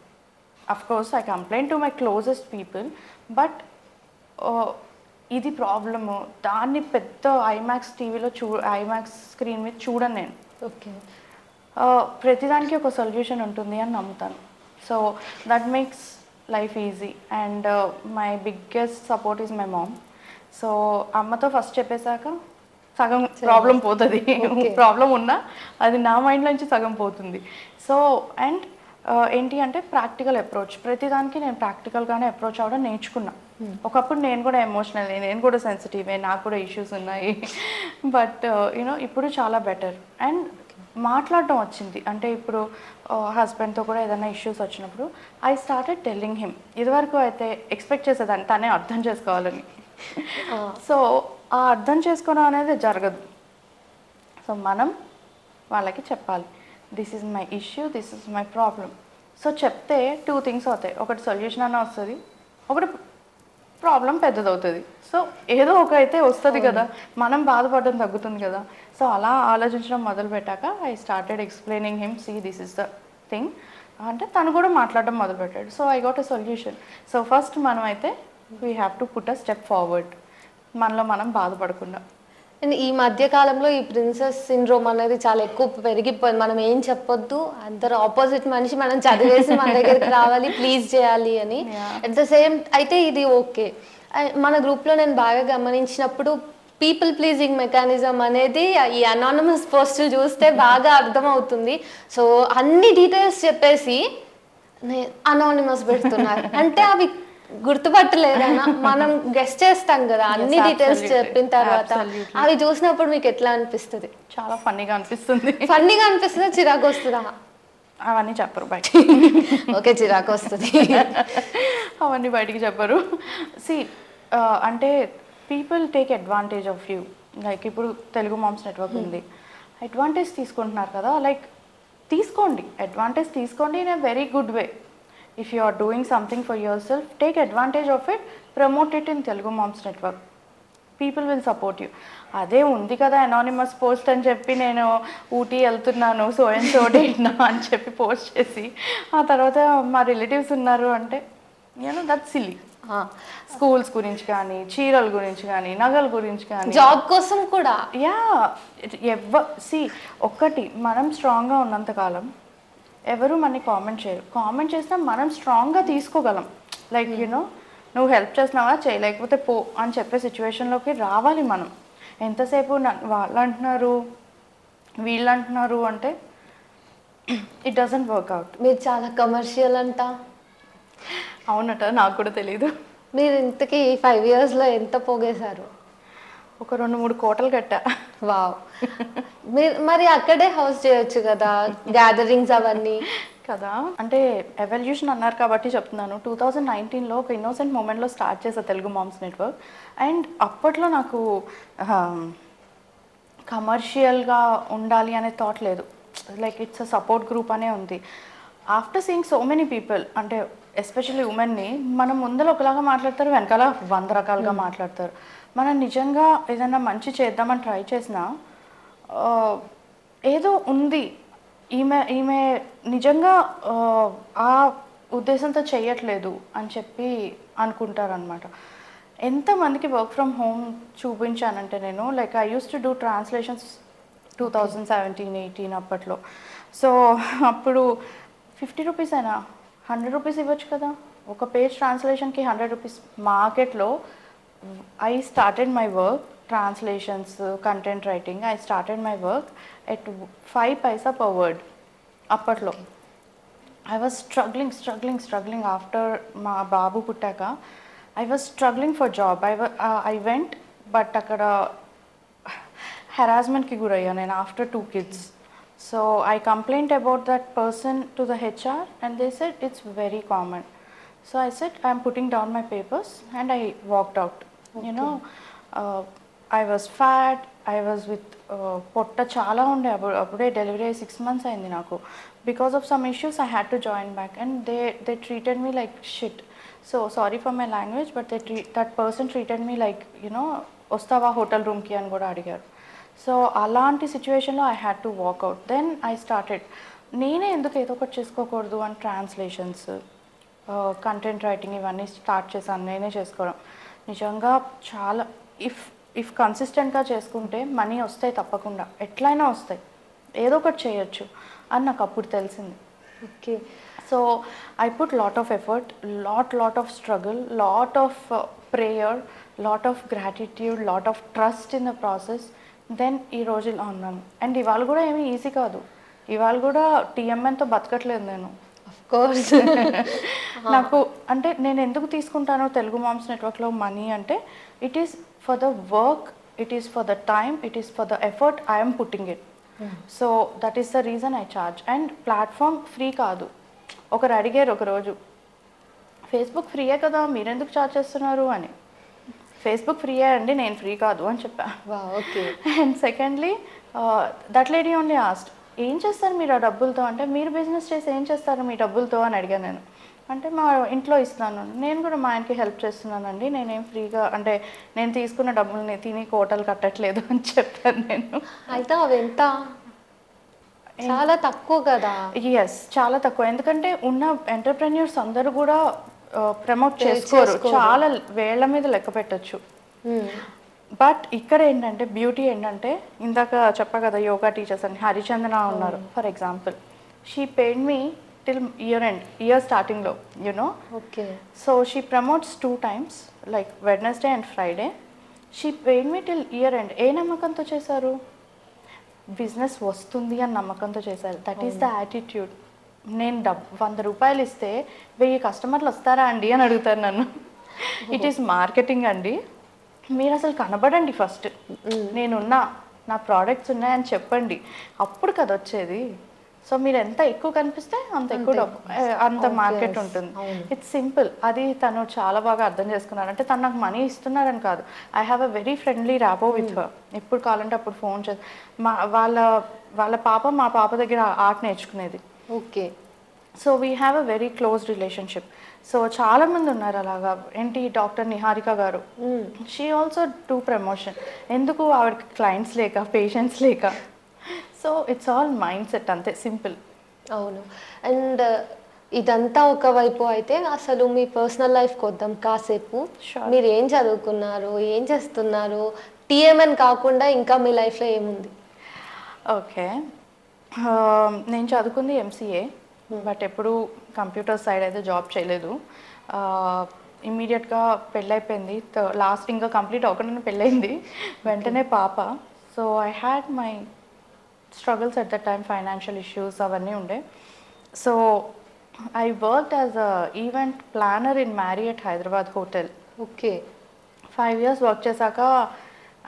Of course I complaint to my closest people, but ఇది ప్రాబ్లము, దాన్ని పెద్ద ఐమాక్స్ టీవీలో ఐమాక్స్ స్క్రీన్ మీద చూడను నేను. ఓకే, ప్రతిదానికి ఒక సొల్యూషన్ ఉంటుంది అని నమ్ముతాను. So that makes life easy. And my biggest support is my mom. So అమ్మతో ఫస్ట్ చెప్పేశాక సగం ప్రాబ్లం పోతుంది. ప్రాబ్లం ఉన్నా అది నా మైండ్లో నుంచి సగం పోతుంది. సో అండ్ ఏంటి అంటే ప్రాక్టికల్ అప్రోచ్. ప్రతిదానికి నేను ప్రాక్టికల్గానే అప్రోచ్ అవ్వడం నేర్చుకున్నా. ఒకప్పుడు నేను కూడా ఎమోషనల్, నేను కూడా సెన్సిటివ్, నాకు కూడా ఇష్యూస్ ఉన్నాయి. బట్ యూనో ఇప్పుడు చాలా బెటర్. అండ్ మాట్లాడడం వచ్చింది. అంటే ఇప్పుడు హస్బెండ్తో కూడా ఏదైనా ఇష్యూస్ వచ్చినప్పుడు ఐ స్టార్టెడ్ టెల్లింగ్ హిమ్. ఇదివరకు అయితే ఎక్స్పెక్ట్ చేసేదాన్ని తనే అర్థం చేసుకోవాలని. సో ఆ అర్థం చేసుకోవడం అనేది జరగదు. సో మనం వాళ్ళకి చెప్పాలి, this is my issue, this is my problem. So చెప్తే 2 things అవుతాయి. ఒకటి సొల్యూషన్ అన్న వస్తుంది, ఒకటి ప్రాబ్లం పెద్దదవుతుంది. సో ఏదో ఒక అయితే వస్తుంది కదా, మనం బాధపడడం తగ్గుతుంది కదా. సో అలా ఆలోచించడం మొదలుపెట్టాక I started explaining him, see this is the thing అంటే తను కూడా మాట్లాడడం మొదలుపెట్టాడు. So I got a solution. So first మనం అయితే we have to put a step forward, మనలో మనం బాధపడకుండా. అండ్ ఈ మధ్య కాలంలో ఈ ప్రిన్సెస్ సిండ్రోమ్ అనేది చాలా ఎక్కువ పెరిగిపోయింది. మనం ఏం చెప్పొద్దు, అందరు ఆపోజిట్ మనిషి మనం చదివేసి మన దగ్గరికి రావాలి, ప్లీజ్ చేయాలి అని. అట్ ద సేమ్ అయితే ఇది ఓకే. మన గ్రూప్లో నేను బాగా గమనించినప్పుడు పీపుల్ ప్లీజింగ్ మెకానిజం అనేది ఈ అనానమస్ పోస్టులు చూస్తే బాగా అర్థమవుతుంది. సో అన్ని డీటెయిల్స్ చెప్పేసి అనానిమస్ పెడుతున్నారు. అంటే అవి గుర్తుపట్టలేదన్నా మనం గెస్ట్ చేస్తాం కదా అన్ని డీటెయిల్స్ absolutely. చెప్పిన తర్వాత Absolutely. అవి చూసినప్పుడు మీకు ఎట్లా అనిపిస్తుంది? చాలా ఫన్నీగా అనిపిస్తుంది. ఫన్నీగా అనిపిస్తుందా, చిరాకు వస్తుందా? అవన్నీ చెప్పరు బయట. ఓకే, చిరాకు వస్తుంది. అవన్నీ బయటికి చెప్పరు. సి అంటే people take advantage of you. Like ఇప్పుడు తెలుగు మామ్స్ నెట్వర్క్ ఉంది, అడ్వాంటేజ్ తీసుకుంటున్నారు కదా, లైక్ తీసుకోండి, అడ్వాంటేజ్ తీసుకోండి in a very good way. If you are doing something for yourself, take advantage of it, promote it in Telugu moms network. People will support you. అదే ఉంది కదా anonymous post అని చెప్పి నేను ఊటీ వెళ్తున్నాను సో అండ్ సో డేట్ నా అని చెప్పి పోస్ట్ చేసి ఆ తర్వాత మా రిలేటివ్స్ ఉన్నారు అంటే దట్ సిల్లీ. స్కూల్స్ గురించి కానీ, చీరల గురించి కానీ, నగల గురించి కానీ, జాబ్ కోసం కూడా. యా సి ఒక్కటి, మనం స్ట్రాంగ్గా ఉన్నంతకాలం ఎవరు మనని కామెంట్ చేయరు. కామెంట్ చేసినా మనం స్ట్రాంగ్గా తీసుకోగలం. లైక్ నువ్వు హెల్ప్ చేస్తున్నావా, చేయలేకపోతే పో అని చెప్పే సిచ్యువేషన్లోకి రావాలి మనం. ఎంతసేపు వాళ్ళు అంటున్నారు వీళ్ళు అంటున్నారు అంటే ఇట్ డజంట్ వర్క్అవుట్. మీరు చాలా కమర్షియల్ అంట. అవునట, నాకు కూడా తెలీదు. మీరు ఇంతకీ 5 yearsలో ఎంత పోగేశారు? ఒక 2-3 కోటలు కట్టా. వావ్. మీరు మరి అక్కడే హౌస్ చేయొచ్చు కదా, గ్యాదరింగ్స్ అవన్నీ కదా. అంటే ఎవల్యూషన్ అన్నారు కాబట్టి చెప్తున్నాను. 2019లో ఒక ఇన్నోసెంట్ మూమెంట్లో స్టార్ట్ చేసా తెలుగు మామ్స్ నెట్వర్క్. అండ్ అప్పట్లో నాకు కమర్షియల్గా ఉండాలి అనే థాట్ లేదు. Like it's a support group అనే ఉంది. After seeing so many people, అంటే ఎస్పెషల్లీ ఉమెన్ని, మనం ముందర ఒకలాగా మాట్లాడతారు, వెనకాల 100 రకాలుగా మాట్లాడతారు. మనం నిజంగా ఏదైనా మంచి చేద్దామని ట్రై చేసినా ఏదో ఉంది, ఈమె నిజంగా ఆ ఉద్దేశంతో చేయట్లేదు అని చెప్పి అనుకుంటారనమాట. ఎంతమందికి వర్క్ ఫ్రమ్ హోమ్ చూపించానంటే నేను, like I use to do translations 2017-18 అప్పట్లో. సో అప్పుడు 50 రూపీస్ అయినా 100 రూపీస్ ఇవ్వచ్చు కదా ఒక పేజ్ ట్రాన్స్లేషన్కి. 100 రూపీస్. మార్కెట్లో I started my work, translations, content writing, I started my work at 5 paisa per word అప్పట్లో. ఐ వాజ్ స్ట్రగ్లింగ్ ఆఫ్టర్ మా బాబు పుట్టాక. I was struggling for job. I went, but అక్కడ హెరాస్మెంట్కి గురయ్యా నేను after 2 kids. So I complained about that person to the HR and they said it's very common. So I said I'm putting down my papers and I walked out. Okay. I was fat, I was with potta chala unde appude delivery 6 months ayindi naku. Because of some issues I had to join back and they treated me like shit. So sorry for my language, but that person treated me like ostava hotel room ki ani kuda adigaru. So అలాంటి సిచ్యువేషన్లో I had to walk out. Then I started, నేనే ఎందుకు ఏదో ఒకటి చేసుకోకూడదు అని translations, content writing ఇవన్నీ start చేశాను నేనే చేసుకోవడం. నిజంగా చాలా ఇఫ్ కన్సిస్టెంట్గా చేసుకుంటే మనీ వస్తాయి, తప్పకుండా ఎట్లయినా వస్తాయి, ఏదో ఒకటి చేయొచ్చు అని నాకు అప్పుడు తెలిసింది. Okay. So I put lot of effort, lot of struggle, lot of prayer, lot of gratitude, lot of trust in the process. Then ఈ రోజు ఇలా ఉన్నాను. అండ్ ఇవాళ కూడా ఏమీ ఈజీ కాదు. ఇవాళ కూడా టీఎంఎన్తో బతకట్లేదు నేను. కోర్స్. నాకు అంటే నేను ఎందుకు తీసుకుంటానో తెలుగు మామ్స్ నెట్వర్క్లో మనీ అంటే, it is for the work, it is for the time, it is for the effort I'm putting it. So that is the reason I charge. And platform free కాదు. ఒకరు అడిగారు ఒకరోజు, ఫేస్బుక్ ఫ్రీయే కదా మీరెందుకు charge చేస్తున్నారు అని. ఫేస్బుక్ ఫ్రీయే అండి, నేను ఫ్రీ కాదు అని చెప్పా. Okay. And secondly that lady only asked, ఏం చేస్తారు మీరు ఆ డబ్బులతో అంటే, మీరు బిజినెస్ చేసి ఏం చేస్తారు మీ డబ్బులతో అని అడిగాను నేను. అంటే మా ఇంట్లో ఇస్తున్నాను, నేను కూడా మా ఆయనకి హెల్ప్ చేస్తున్నానండి, నేనేం ఫ్రీగా అంటే నేను తీసుకున్న డబ్బుల్ని తిని కోటలు కట్టట్లేదు అని చెప్పాను నేను. అయితే అవి ఎంత? చాలా తక్కువ కదా. ఎస్, చాలా తక్కువ. ఎందుకంటే ఉన్న ఎంటర్ప్రెన్యూర్స్ అందరూ కూడా ప్రమోట్ చేసుకోరు, చాలా వేళ్ల మీద లెక్క పెట్టచ్చు. బట్ ఇక్కడ ఏంటంటే బ్యూటీ ఏంటంటే, ఇందాక చెప్పా కదా యోగా టీచర్స్ అని, హరిచందన ఉన్నారు for example. She paid me till year స్టార్టింగ్లో okay. So she promotes 2 times, like Wednesday and Friday. She paid me till year end. ఏ నమ్మకంతో చేశారు? బిజినెస్ వస్తుంది అని నమ్మకంతో చేశారు. That is the attitude. నేను 100 రూపాయలు ఇస్తే 1000 కస్టమర్లు వస్తారా అండి అని అడుగుతారు నన్ను. ఇట్ ఈస్ మార్కెటింగ్ అండి. మీరు అసలు కనబడండి ఫస్ట్, నేనున్నా, నా ప్రోడక్ట్స్ ఉన్నాయని చెప్పండి, అప్పుడు కదా వచ్చేది. సో మీరు ఎంత ఎక్కువ కనిపిస్తే అంత ఎక్కువ డబ్బు, అంత మార్కెట్ ఉంటుంది. It's simple. అది తను చాలా బాగా అర్థం చేసుకున్నాడు. అంటే తను నాకు మనీ ఇస్తున్నారని కాదు, I have a very friendly rapport with her. ఎప్పుడు కావాలంటే అప్పుడు ఫోన్ చేసి వాళ్ళ పాప మా పాప దగ్గర ఆర్ట్ నేర్చుకునేది. Okay. So we have a very close relationship. So చాలా మంది ఉన్నారు అలాగా. ఏంటి డాక్టర్ నిహారిక గారు, షీ ఆల్సో డూ ప్రమోషన్. ఎందుకు? ఆవిడకి క్లయింట్స్ లేక, పేషెంట్స్ లేక. So it's all mind set, అంతే, సింపుల్. అవును. అండ్ ఇదంతా ఒకవైపు అయితే అసలు మీ పర్సనల్ లైఫ్కి వద్దాం కాసేపు. Sure. మీరు ఏం చదువుకున్నారు, ఏం చేస్తున్నారు, టీఎంఎన్ కాకుండా ఇంకా మీ లైఫ్లో ఏముంది? ఓకే. నేను చదువుకుంది ఎంసీఏ, బట్ ఎప్పుడు కంప్యూటర్ సైడ్ అయితే జాబ్ చేయలేదు. ఇమ్మీడియట్గా పెళ్ళైపోయింది. లాస్ట్ ఇంకా కంప్లీట్ అవ్వకుండా పెళ్ళైంది, వెంటనే పాప. So I had my struggles at the time, financial issues అవన్నీ ఉండే. So I worked as a event planner in Marriott Hyderabad hotel. Okay. 5 years work చేశాక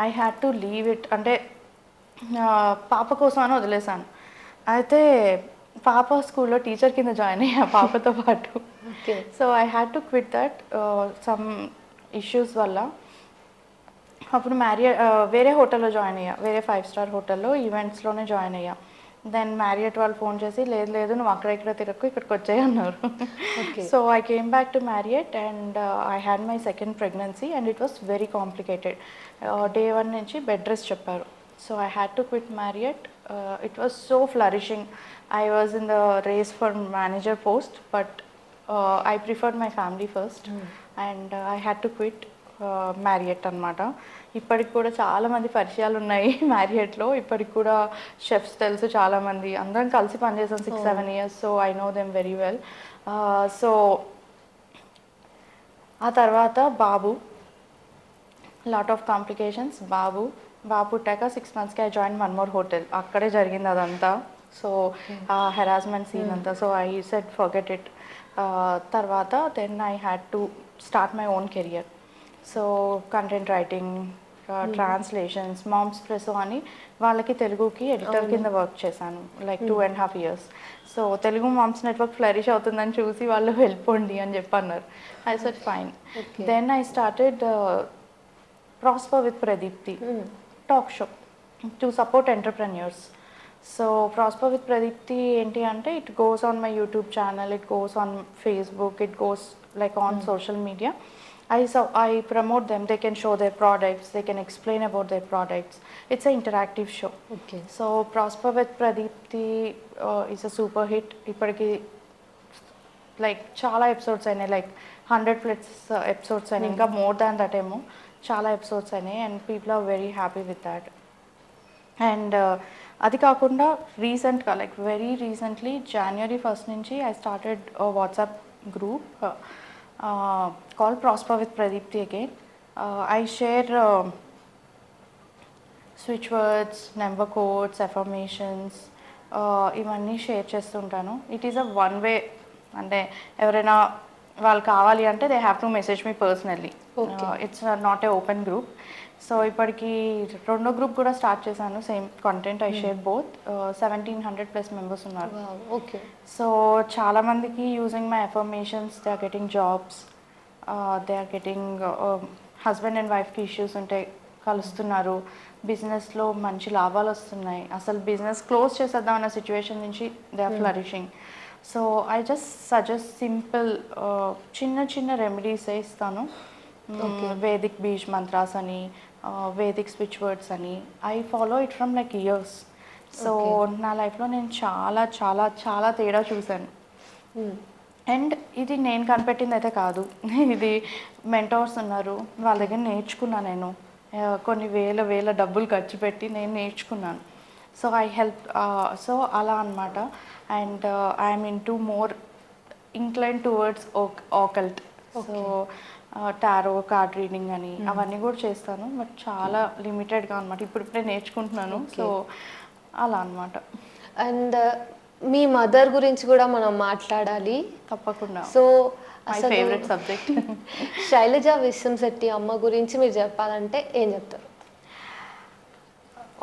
I had to leave it. అంటే పాప కోసం అని వదిలేశాను. అయితే పాప స్కూల్లో టీచర్ కింద జాయిన్ అయ్యా పాపతో పాటు. Okay. So I had to quit that some issues వల్ల. అప్పుడు వేరే హోటల్లో జాయిన్ అయ్యా, వేరే 5-star హోటల్లో ఈవెంట్స్లోనే జాయిన్ అయ్యా. దెన్ మ్యారియట్ వాళ్ళు ఫోన్ చేసి, లేదు లేదు నువ్వు అక్కడ ఇక్కడ తిరగకు, ఇక్కడికి వచ్చాయి అన్నారు. So I came back to Marriott and I had my second pregnancy and it was very complicated. Day 1 నుంచి బెడ్ రెస్ట్ చెప్పారు. So I had to quit Marriott. It was so flourishing. I was in the race for manager post, but I preferred my family first. And I had to quit Marriott అనమాట. ఇప్పటికి కూడా చాలామంది పరిచయాలు ఉన్నాయి మ్యారియట్లో. ఇప్పటికి కూడా chefs తెలుసు చాలామంది, అందరం కలిసి పనిచేసాం 6-7 years. So I know them very well. So ఆ తర్వాత బాబు, లాట్ ఆఫ్ కాంప్లికేషన్స్. బాబు పుట్టాక 6 monthsకి I join one more hotel. అక్కడే జరిగింది అదంతా. సో ఆ హెరాస్మెంట్ సీన్ అంతా. So I said forget it. తర్వాత then I had to start my own career. So content writing, translations, Momspresso అని వాళ్ళకి తెలుగుకి ఎడిటర్ కింద వర్క్ చేశాను like 2.5 years. So Telugu moms network flourish అవుతుందని చూసి వాళ్ళు వెళ్ళిపోండి అని చెప్పి అన్నారు. I said fine. Then I started Prosper with Pradeepti talk show to support entrepreneurs. So Prosper with Pradeepti ఏంటి అంటే, it goes on my YouTube channel, it goes on Facebook, it goes like on social media. I promote them. They can show their products, they can explain about their products. It's an interactive show. Okay. So Prosper with Pradeepti is a super hit. Ippadi like చాలా episodes అయినాయి, like 100+ episodes అయినాయి, ఇంకా more than that ఏమో, చాలా episodes అయినాయి. And people are very happy with that. అండ్ అది కాకుండా రీసెంట్గా, like very recently January 1st నుంచి I started WhatsApp group called Prosper with Pradeepti again. I share switch words, number codes, affirmations, ఇవన్నీ share చేస్తుంటాను. It is a one way. అంటే ఎవరైనా వాళ్ళు కావాలి అంటే they have to message me personally. It's not a open group. So ఇప్పటికి రెండో group కూడా స్టార్ట్ చేశాను, same content. I share both. 1700+ members ఉన్నారు. ఓకే. సో చాలామందికి using my affirmations they are getting jobs, they are getting husband and వైఫ్కి issues ఉంటే కలుస్తున్నారు, బిజినెస్లో మంచి లాభాలు వస్తున్నాయి, అసలు బిజినెస్ క్లోజ్ చేసేద్దాం అన్న సిచ్యువేషన్ నుంచి they are flourishing. So I just suggest simple చిన్న చిన్న రెమెడీస్ ఇస్తాను. వేదిక్ బీజ్ మంత్రాస్ అని, వేదిక్ స్విచ్ వర్డ్స్ అని. I follow it from like years. So నా లైఫ్లో నేను చాలా చాలా చాలా తేడా చూశాను. అండ్ ఇది నేను కనిపెట్టింది అయితే కాదు, ఇది మెంటోర్స్ ఉన్నారు, వాళ్ళ దగ్గర నేర్చుకున్నాను నేను. కొన్ని వేల డబ్బులు ఖర్చు పెట్టి నేను నేర్చుకున్నాను. So I help. సో అలా అనమాట. And I'm into more incline towards occult. So tarot card reading అని అవన్నీ కూడా చేస్తాను, బట్ చాలా లిమిటెడ్గా అనమాట. ఇప్పుడే నేర్చుకుంటున్నాను. సో అలా అనమాట. అండ్ మీ మదర్ గురించి కూడా మనం మాట్లాడాలి. తప్పకుండా. సో మై అసలు ఫేవరెట్ సబ్జెక్ట్. శైలజ విశ్వంశెట్టి అమ్మ గురించి మీరు చెప్పాలంటే ఏం చెప్తారు?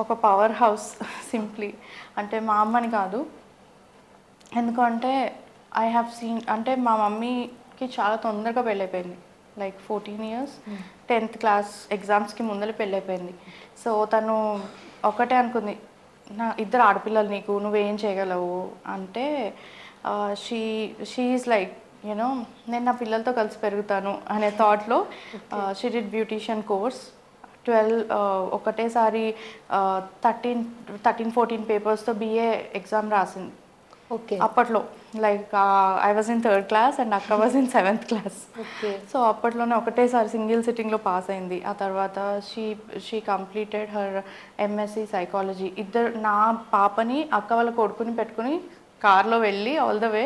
ఒక పవర్ హౌస్ సింప్లీ. అంటే మా అమ్మని కాదు, ఎందుకంటే ఐ హ్యావ్ సీన్, అంటే మా మమ్మీకి చాలా తొందరగా పెళ్ళైపోయింది. లైక్ 14 years, 10th క్లాస్ ఎగ్జామ్స్కి ముందర పెళ్ళైపోయింది. సో తను ఒకటే అనుకుంది, నా 2 ఆడపిల్లలు నీకు, నువ్వేం చేయగలవు అంటే షీ ఈజ్ లైక్ యూనో నేను నా పిల్లలతో కలిసి పెరుగుతాను అనే థాట్లో షీ డిడ్ బ్యూటీషియన్ కోర్స్. 12 ఒకటేసారి 13-14 పేపర్స్తో BA ఎగ్జామ్ రాసింది ఓకే. అప్పట్లో. Like I was in 3rd class and అక్క was in 7th class. Okay. So అప్పట్లోనే ఒకటేసారి సింగిల్ సిట్టింగ్లో పాస్ అయింది. ఆ తర్వాత she completed her MSc psychology. నా పాపని అక్క వాళ్ళ కొడుకుని పెట్టుకుని కార్లో వెళ్ళి ఆల్ ద వే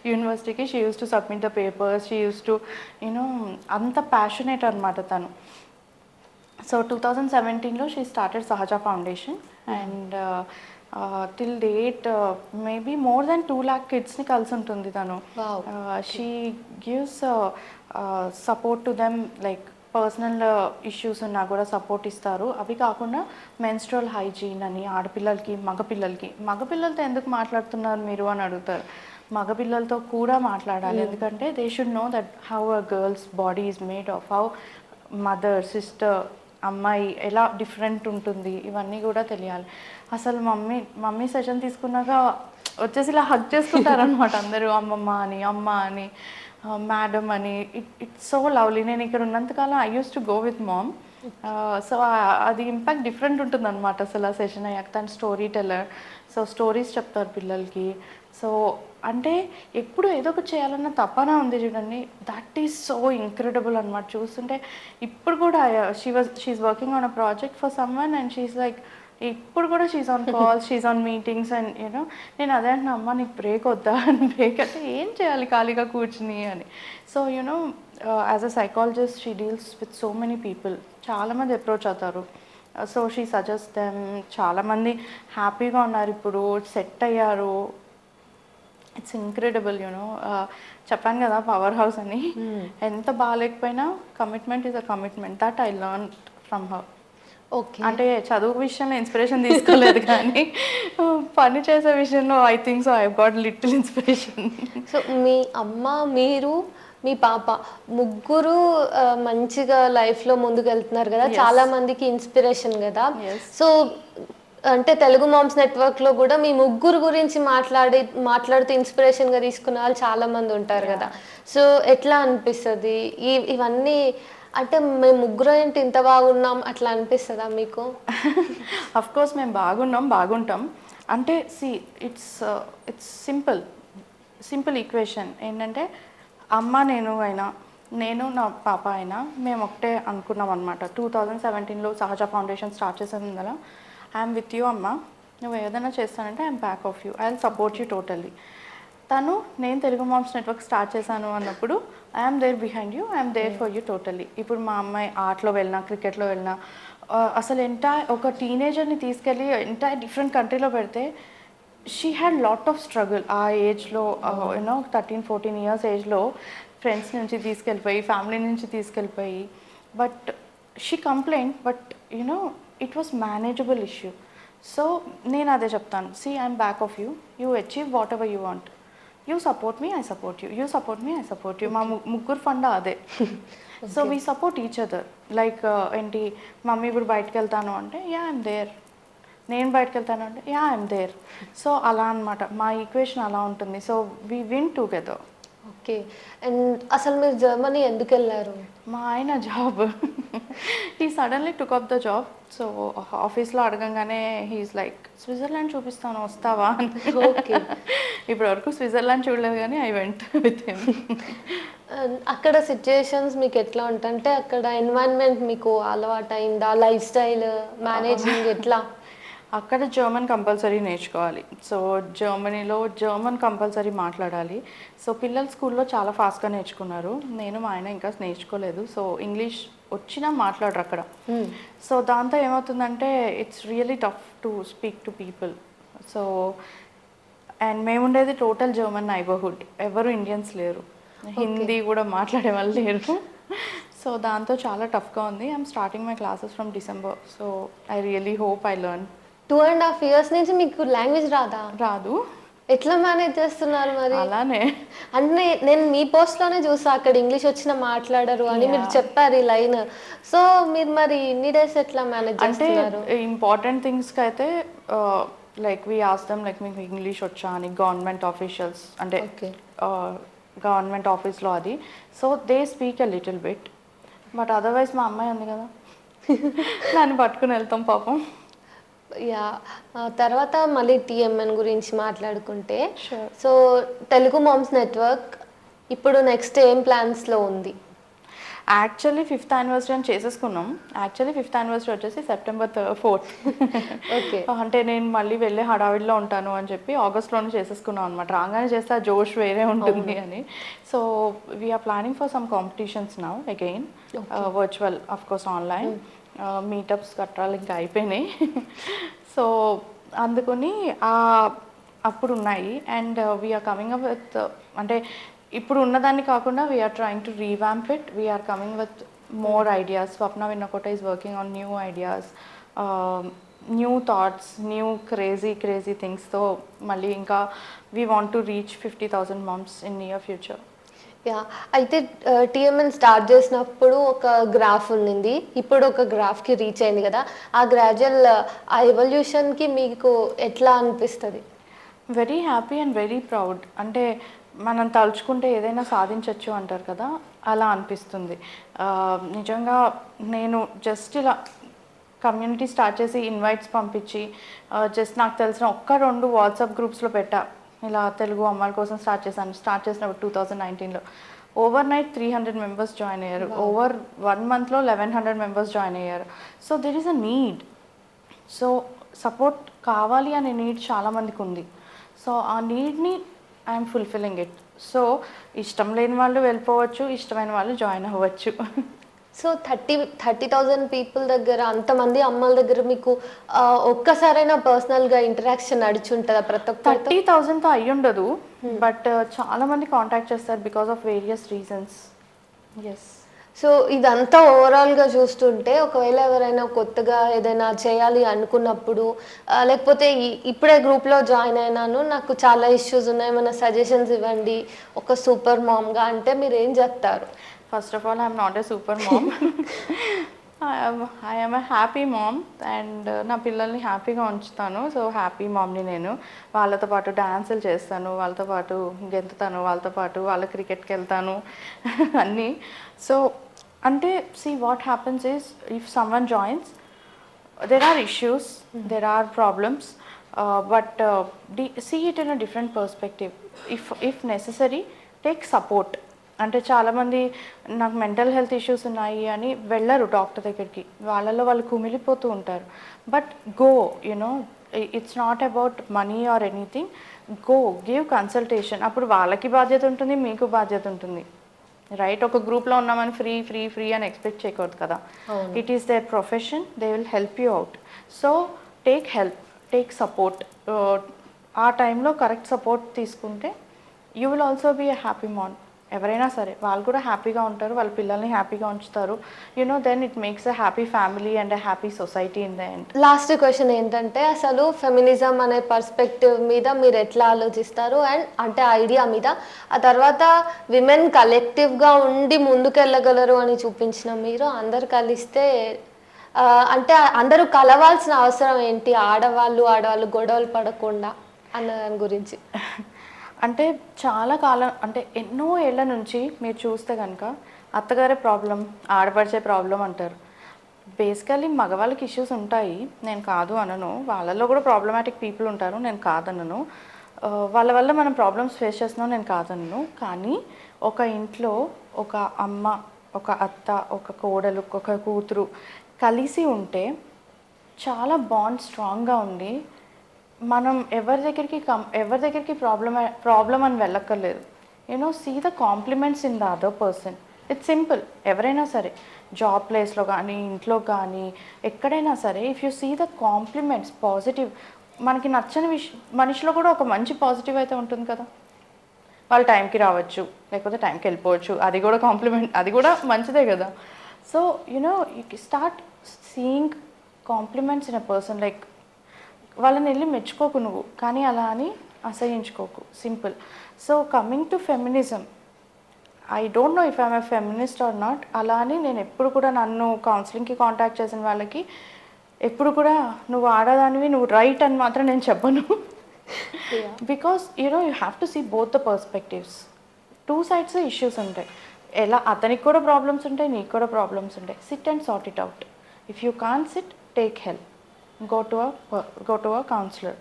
యూనివర్సిటీకి she use to submit the papers, she use to you know అంత ప్యాషనేట్ అనమాట తను. సో 2017లో షీ స్టార్టెడ్ సహజ foundation and till date maybe more than 2 lakh కిడ్స్ని కలిసి ఉంటుంది తను. Wow. She gives support to them, like personal issues ఉన్నా కూడా support ఇస్తారు. అవి కాకుండా మెన్స్ట్రల్ హైజీన్ అని ఆడపిల్లలకి మగపిల్లలతో ఎందుకు మాట్లాడుతున్నారు మీరు అని అడుగుతారు. మగపిల్లలతో కూడా మాట్లాడాలి, ఎందుకంటే they should know that how a girls body is made of, how mother, sister, అమ్మాయి ఎలా డిఫరెంట్ ఉంటుంది, ఇవన్నీ కూడా తెలియాలి. అసలు మమ్మీ సెషన్ తీసుకున్నాక వచ్చేసి ఇలా హగ్ చేసుకుంటారనమాట అందరూ, అమ్మమ్మ అని, అమ్మ అని, మేడం అని. It's so lovely. నేను ఇక్కడ ఉన్నంతకాలం I use to go with ma'am. So అది ఇంపాక్ట్ డిఫరెంట్ ఉంటుంది అనమాట అసలు ఆ సెషన్ అయ్యాక. తను స్టోరీ టెల్లర్, సో స్టోరీస్ చెప్తారు పిల్లలకి. సో అంటే ఎప్పుడు ఏదో ఒకటి చేయాలన్న తపన ఉంది చూడండి, దట్ ఈస్ సో ఇంక్రెడిబుల్ అనమాట. చూస్తుంటే ఇప్పుడు కూడా she's working on a project for someone and she's like, ఇప్పుడు కూడా she's on calls, she's on meetings and you know నేను అదే అంటున్నా, అమ్మ నీకు బ్రేక్ వద్దా అని. బ్రేక్ అంటే ఏం చేయాలి ఖాళీగా కూర్చుని అని. So you know as a psychologist she deals with so many people. చాలామంది అప్రోచ్ అవుతారు. So she suggest them. చాలామంది హ్యాపీగా ఉన్నారు, ఇప్పుడు సెట్ అయ్యారు. It's incredible you know. చెప్పాను కదా పవర్ హౌస్ అని. ఎంత బాగాలేకపోయినా commitment is a commitment. That I learn from her. Okay. అంటే చదువు విషయంలో ఇన్స్పిరేషన్ తీసుకోలేదు కానీ పని చేసే విషయంలో I think so I got little inspiration. So మీ అమ్మ, మీరు, మీ పాప ముగ్గురు మంచిగా లైఫ్లో ముందుకు వెళ్తున్నారు కదా, చాలా మందికి ఇన్స్పిరేషన్ కదా. సో అంటే తెలుగు మామ్స్ నెట్వర్క్లో కూడా మీ ముగ్గురు గురించి మాట్లాడుతూ ఇన్స్పిరేషన్గా తీసుకున్న వాళ్ళు చాలా మంది ఉంటారు కదా. సో ఎట్లా అనిపిస్తుంది ఇవన్నీ? అంటే మేము ముగ్గురు ఏంటి ఇంత బాగున్నాం అట్లా అనిపిస్తుందా మీకు? అఫ్ కోర్స్ మేము బాగుంటాం. అంటే ఇట్స్ సింపుల్ ఈక్వేషన్ ఏంటంటే, అమ్మ నేను నా పాప అయినా మేము ఒకటే అనుకున్నాం అనమాట. 2017లో సహజ ఫౌండేషన్ స్టార్ట్ చేసాం కదా, ఐఎమ్ విత్ యూ అమ్మ, నువ్వు ఏదైనా చేస్తానంటే I'm back of you, I will support you totally. నేను తెలుగు మామ్స్ నెట్వర్క్ స్టార్ట్ చేశాను అన్నప్పుడు I'm there behind you, I'm there for you totally. ఇప్పుడు మా అమ్మాయి ఆర్ట్లో వెళ్ళినా, క్రికెట్లో వెళ్ళినా, అసలు ఒక టీనేజర్ని తీసుకెళ్ళి డిఫరెంట్ కంట్రీలో పెడితే she had lot of struggle. ఆ ఏజ్లో 13-14 years ఏజ్లో ఫ్రెండ్స్ నుంచి తీసుకెళ్ళిపోయి, ఫ్యామిలీ నుంచి తీసుకెళ్ళిపోయి, but she complaint, but it was manageable issue. So నేను అదే చెప్తాను, I'm back of you, you achieve what ever you want, you support me, I support you, you support me, I support you. మా ముగ్గురు ఫండా అదే. So we support each other. Like ఏంటి, mummy ఇప్పుడు బయటకు వెళ్తాను అంటే యా ఐఎమ్ దేర్, నేను బయటకు వెళ్తాను అంటే యా ఐఎమ్ దేర్. సో అలా అనమాట మా ఈక్వేషన్ అలా ఉంటుంది. So we win together. Okay. And అసలు మీరు జర్మనీ ఎందుకు వెళ్ళారు? మా ఆయన job, he suddenly took up the job. So ఆఫీస్లో అడగంగానే హీఈస్ లైక్, స్విట్జర్లాండ్ చూపిస్తాను వస్తావా అని. ఓకే. ఇప్పటి వరకు స్విట్జర్లాండ్ చూడలేదు కానీ ఐ వెంట్ విత్ హిమ్. అక్కడ సిచ్యుయేషన్స్ మీకు ఎట్లా ఉంటాయి? అంటే అక్కడ ఎన్వైరన్మెంట్ మీకు అలవాటు అయిందా? లైఫ్ స్టైల్ మేనేజింగ్ ఎట్లా? అక్కడ జర్మన్ కంపల్సరీ నేర్చుకోవాలి. సో జర్మనీలో జర్మన్ కంపల్సరీ మాట్లాడాలి. సో పిల్లలు స్కూల్లో చాలా ఫాస్ట్గా నేర్చుకున్నారు, నేను మా ఆయన ఇంకా నేర్చుకోలేదు. సో ఇంగ్లీష్ వచ్చినా మాట్లాడరు అక్కడ. సో దాంతో ఏమవుతుందంటే it's really tough to speak to people. So and మేము ఉండేది టోటల్ జర్మన్ నైబర్హుడ్, ఎవరు ఇండియన్స్ లేరు, హిందీ కూడా మాట్లాడే వాళ్ళు లేరు. సో దాంతో చాలా టఫ్గా ఉంది. I'm starting my classes from December, so I really hope I learn. 2.5 years నుంచి మీకు లాంగ్వేజ్ రాదా? రాదు, ఎట్లా మేనేజ్ చేస్తున్నారు మరి? అలానే. అంటే నేను మీ పోస్ట్లోనే చూసా అక్కడ ఇంగ్లీష్ వచ్చిన మాట్లాడరు అని మీరు Yeah. చెప్పారు ఈ లైన్. సో మీరు మరి ఇన్ని డేస్ ఎట్లా మేనేజ్ అంటే చేస్తున్నారు? ఇంపార్టెంట్ థింగ్స్కి అయితే లైక్ వీ ఆస్దమ్ లైక్ మీకు ఇంగ్లీష్ వచ్చా అని, గవర్నమెంట్ ఆఫీషియల్స్ అంటే ఓకే. గవర్నమెంట్ ఆఫీస్లో అది. So they speak a little bit, but otherwise మా అమ్మాయి ఉంది కదా, దాన్ని పట్టుకుని వెళ్తాం పాపం. యా, తర్వాత మళ్ళీ టీఎంఎన్ గురించి మాట్లాడుకుంటే, Sure. So Telugu moms network ఇప్పుడు నెక్స్ట్ ఏం ప్లాన్స్లో ఉంది? యాక్చువల్లీ 5th anniversary అని చేసేసుకున్నాం. యాక్చువల్లీ 5th anniversary వచ్చేసి September 4th. ఓకే. అంటే నేను మళ్ళీ వెళ్ళే హడావిడిలో ఉంటాను అని చెప్పి ఆగస్ట్లోనే చేసేసుకున్నాం అనమాట. రాగానే చేస్తే ఆ జోష్ వేరే ఉంటుంది అని. So we are planning for some competitions now again, virtual of course, online meetups కట్టాలి ఇంకా అయిపోయినాయి. సో అందుకని అప్పుడు ఉన్నాయి. And we are coming up with, అంటే ఇప్పుడు ఉన్నదాన్ని కాకుండా we are trying to revamp it. We are coming with more ideas. Swapna Vinnakota is working on new ideas, new thoughts, new crazy థింగ్స్తో మళ్ళీ ఇంకా we want to reach 50,000 moms in near future. Yeah, అయితే TMN start చేసినప్పుడు ఒక గ్రాఫ్ ఉండింది, ఇప్పుడు ఒక గ్రాఫ్కి reach అయింది కదా, ఆ గ్రాడ్యువల్ ఆ ఎవల్యూషన్కి మీకు ఎట్లా అనిపిస్తుంది? Very happy and very proud. అంటే మనం తలుచుకుంటే ఏదైనా సాధించవచ్చు అంటారు కదా, అలా అనిపిస్తుంది. నిజంగా నేను జస్ట్ ఇలా కమ్యూనిటీ స్టార్ట్ చేసి ఇన్వైట్స్ పంపించి జస్ట్ నాకు తెలిసిన 1-2 వాట్సాప్ గ్రూప్స్లో పెట్టా, ఇలా తెలుగు అమ్మాయిల కోసం స్టార్ట్ చేసినప్పుడు 2019లో ఓవర్ నైట్ 300 members జాయిన్ అయ్యారు. ఓవర్ 1 monthలో 1100 members జాయిన్ అయ్యారు. So there is a need. So support కావాలి అనే నీడ్ చాలామందికి ఉంది. సో ఆ నీడ్ని ఐఎమ్ ఫుల్ఫిల్లింగ్ ఇట్. సో ఇష్టం లేని వాళ్ళు వెళ్ళిపోవచ్చు, ఇష్టమైన వాళ్ళు జాయిన్ అవ్వచ్చు. సో 30,000 పీపుల్ దగ్గర, అంతమంది అమ్మల దగ్గర మీకు ఒక్కసారైనా పర్సనల్గా ఇంటరాక్షన్ నడిచి ఉంటుందా ప్రతి ఒక్క 30,000తో అయ్యి ఉండదు, బట్ చాలామంది కాంటాక్ట్ చేస్తారు because of various reasons. Yes. So ఇదంతా ఓవరాల్గా చూస్తుంటే ఒకవేళ ఎవరైనా కొత్తగా ఏదైనా చేయాలి అనుకున్నప్పుడు, లేకపోతే ఇప్పుడే గ్రూప్లో జాయిన్ అయినాను, నాకు చాలా ఇష్యూస్ ఉన్నాయి, ఏమైనా సజెషన్స్ ఇవ్వండి ఒక సూపర్ మామ్గా అంటే మీరు ఏం చెప్తారు? First of all I'm not a super mom. I am a happy mom and నా పిల్లల్ని హ్యాపీగా ఉంచుతాను. సో హ్యాపీ మామ్ని నేను. వాళ్ళతో పాటు డ్యాన్సులు చేస్తాను, వాళ్ళతో పాటు గెంతుతాను, వాళ్ళతో పాటు వాళ్ళ క్రికెట్కి వెళ్తాను అన్నీ. సో అంటే see what happens is if someone joins, there are issues, there are problems, but see it in a different perspective. If necessary, take support. అంటే చాలామంది నాకు మెంటల్ హెల్త్ ఇష్యూస్ ఉన్నాయి అని వెళ్ళరు డాక్టర్ దగ్గరికి, వాళ్ళలో వాళ్ళు కుమిలిపోతూ ఉంటారు. But go, you know, it's not about money or anything. Go, give consultation. అప్పుడు వాళ్ళకి బాధ్యత ఉంటుంది, మీకు బాధ్యత ఉంటుంది, రైట్? ఒక గ్రూప్లో ఉన్నామని ఫ్రీ అని ఎక్స్పెక్ట్ చేయకూడదు కదా. It is their profession, they will help you out. So take help, take support. ఆ టైంలో కరెక్ట్ సపోర్ట్ తీసుకుంటే you will also be a happy mom. ఎవరైనా సరే వాళ్ళు కూడా హ్యాపీగా ఉంటారు, వాళ్ళ పిల్లల్ని హ్యాపీగా ఉంచుతారు. You know, then it makes a happy family and a happy society in the end. Last question ఏంటంటే, అసలు ఫెమినిజం అనే పర్స్పెక్టివ్ మీద మీరు ఎట్లా ఆలోచిస్తారు? అండ్ అంటే ఐడియా మీద, ఆ తర్వాత విమెన్ కలెక్టివ్గా ఉండి ముందుకెళ్ళగలరు అని చూపించిన మీరు, అందరు కలిస్తే అంటే అందరూ కలవాల్సిన అవసరం ఏంటి, ఆడవాళ్ళు గొడవలు పడకుండా అన్న దాని గురించి. అంటే చాలా కాలం, అంటే ఎన్నో ఏళ్ల నుంచి మీరు చూస్తే కనుక అత్తగారే ప్రాబ్లం, ఆడపడిచే ప్రాబ్లం అంటారు. బేసికలీ మగవాళ్ళకి ఇష్యూస్ ఉంటాయి, నేను కాదు అనను. వాళ్ళల్లో కూడా ప్రాబ్లమాటిక్ పీపుల్ ఉంటారు, నేను కాదనను. వాళ్ళ వల్ల మనం ప్రాబ్లమ్స్ ఫేస్ చేస్తున్నాం, నేను కాదనను. కానీ ఒక ఇంట్లో ఒక అమ్మ, ఒక అత్త, ఒక కోడలు, ఒక కూతురు కలిసి ఉంటే చాలా బాండ్ స్ట్రాంగ్గా ఉండి మనం ఎవరి దగ్గరికి ప్రాబ్లం అని వెళ్ళక్కర్లేదు. You know, see the compliments in the other person. It's simple. ఎవరైనా సరే, జాబ్ ప్లేస్లో కానీ, ఇంట్లో కానీ, ఎక్కడైనా సరే, if you see the compliments positive, మనకి నచ్చని మనిషిలో కూడా ఒక మంచి పాజిటివ్ అయితే ఉంటుంది కదా. వాళ్ళు టైంకి రావచ్చు, లేకపోతే టైంకి వెళ్ళిపోవచ్చు, అది కూడా కాంప్లిమెంట్, అది కూడా మంచిదే కదా. So you know you start seeing compliments in a person. Like వాళ్ళని వెళ్ళి మెచ్చుకోకు నువ్వు, కానీ అలా అని అసహించుకోకు, simple. So coming to feminism, I don't know if I'm a feminist or not. అలా అని నేను ఎప్పుడు కూడా నన్ను కౌన్సిలింగ్కి కాంటాక్ట్ చేసిన వాళ్ళకి ఎప్పుడు కూడా నువ్వు ఆడదానివి, నువ్వు రైట్ అని మాత్రం నేను చెప్పను. Because you have to see both the perspectives. Two sides issues ఉంటాయి. ఎలా అతనికి కూడా ప్రాబ్లమ్స్ ఉంటాయి, నీకు కూడా ప్రాబ్లమ్స్ ఉంటాయి. Sit and sort it out. If you can sit, take help, go to a counselor.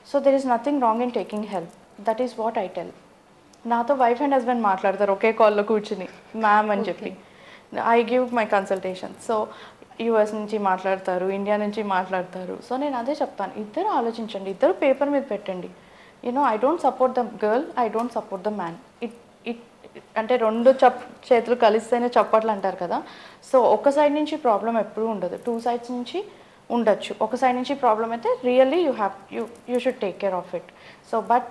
So there is nothing wrong in taking help. That is what I tell. నాతో wife and husband మాట్లాడతారు ఒకే కాల్లో కూర్చుని, ma'am అని చెప్పి. I give my consultation. So US నుంచి మాట్లాడతారు, India నుంచి మాట్లాడతారు. సో నేను అదే చెప్తాను, ఇద్దరు ఆలోచించండి, ఇద్దరు పేపర్ మీద పెట్టండి. I don't support the girl, I don't support the man. అంటే రెండు చేతులు కలిస్తేనే చప్పట్లు అంటారు కదా. సో ఒక సైడ్ నుంచి ప్రాబ్లం ఎప్పుడూ ఉండదు, టూ సైడ్స్ నుంచి ఉండొచ్చు. ఒక సైడ్ నుంచి ప్రాబ్లం అయితే really you should take care of it. So but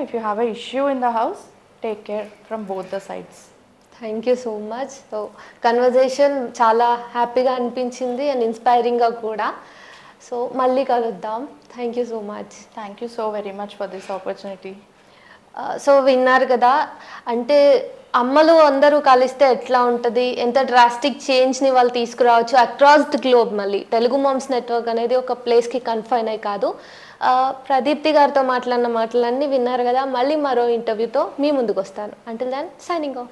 if you have a issue in the house, take care from both the sides. Thank you so much. So conversation చాలా హ్యాపీగా అనిపించింది and ఇన్స్పైరింగ్గా కూడా. So మళ్ళీ కలుద్దాం. Thank you so much. Thank you so very much for this opportunity. So విన్నారు కదా, అంటే అమ్మలు అందరూ కలిస్తే ఎట్లా ఉంటుంది, ఎంత డ్రాస్టిక్ చేంజ్ని వాళ్ళు తీసుకురావచ్చు అక్రాస్ ది గ్లోబ్. మళ్ళీ తెలుగు మామ్స్ నెట్వర్క్ అనేది ఒక ప్లేస్కి కన్ఫైన్ అయి కాదు. ప్రదీప్తి గారితో మాట్లాడిన మాటలన్నీ విన్నారు కదా. మళ్ళీ మరో ఇంటర్వ్యూతో మీ ముందుకు వస్తాను. Until then signing of.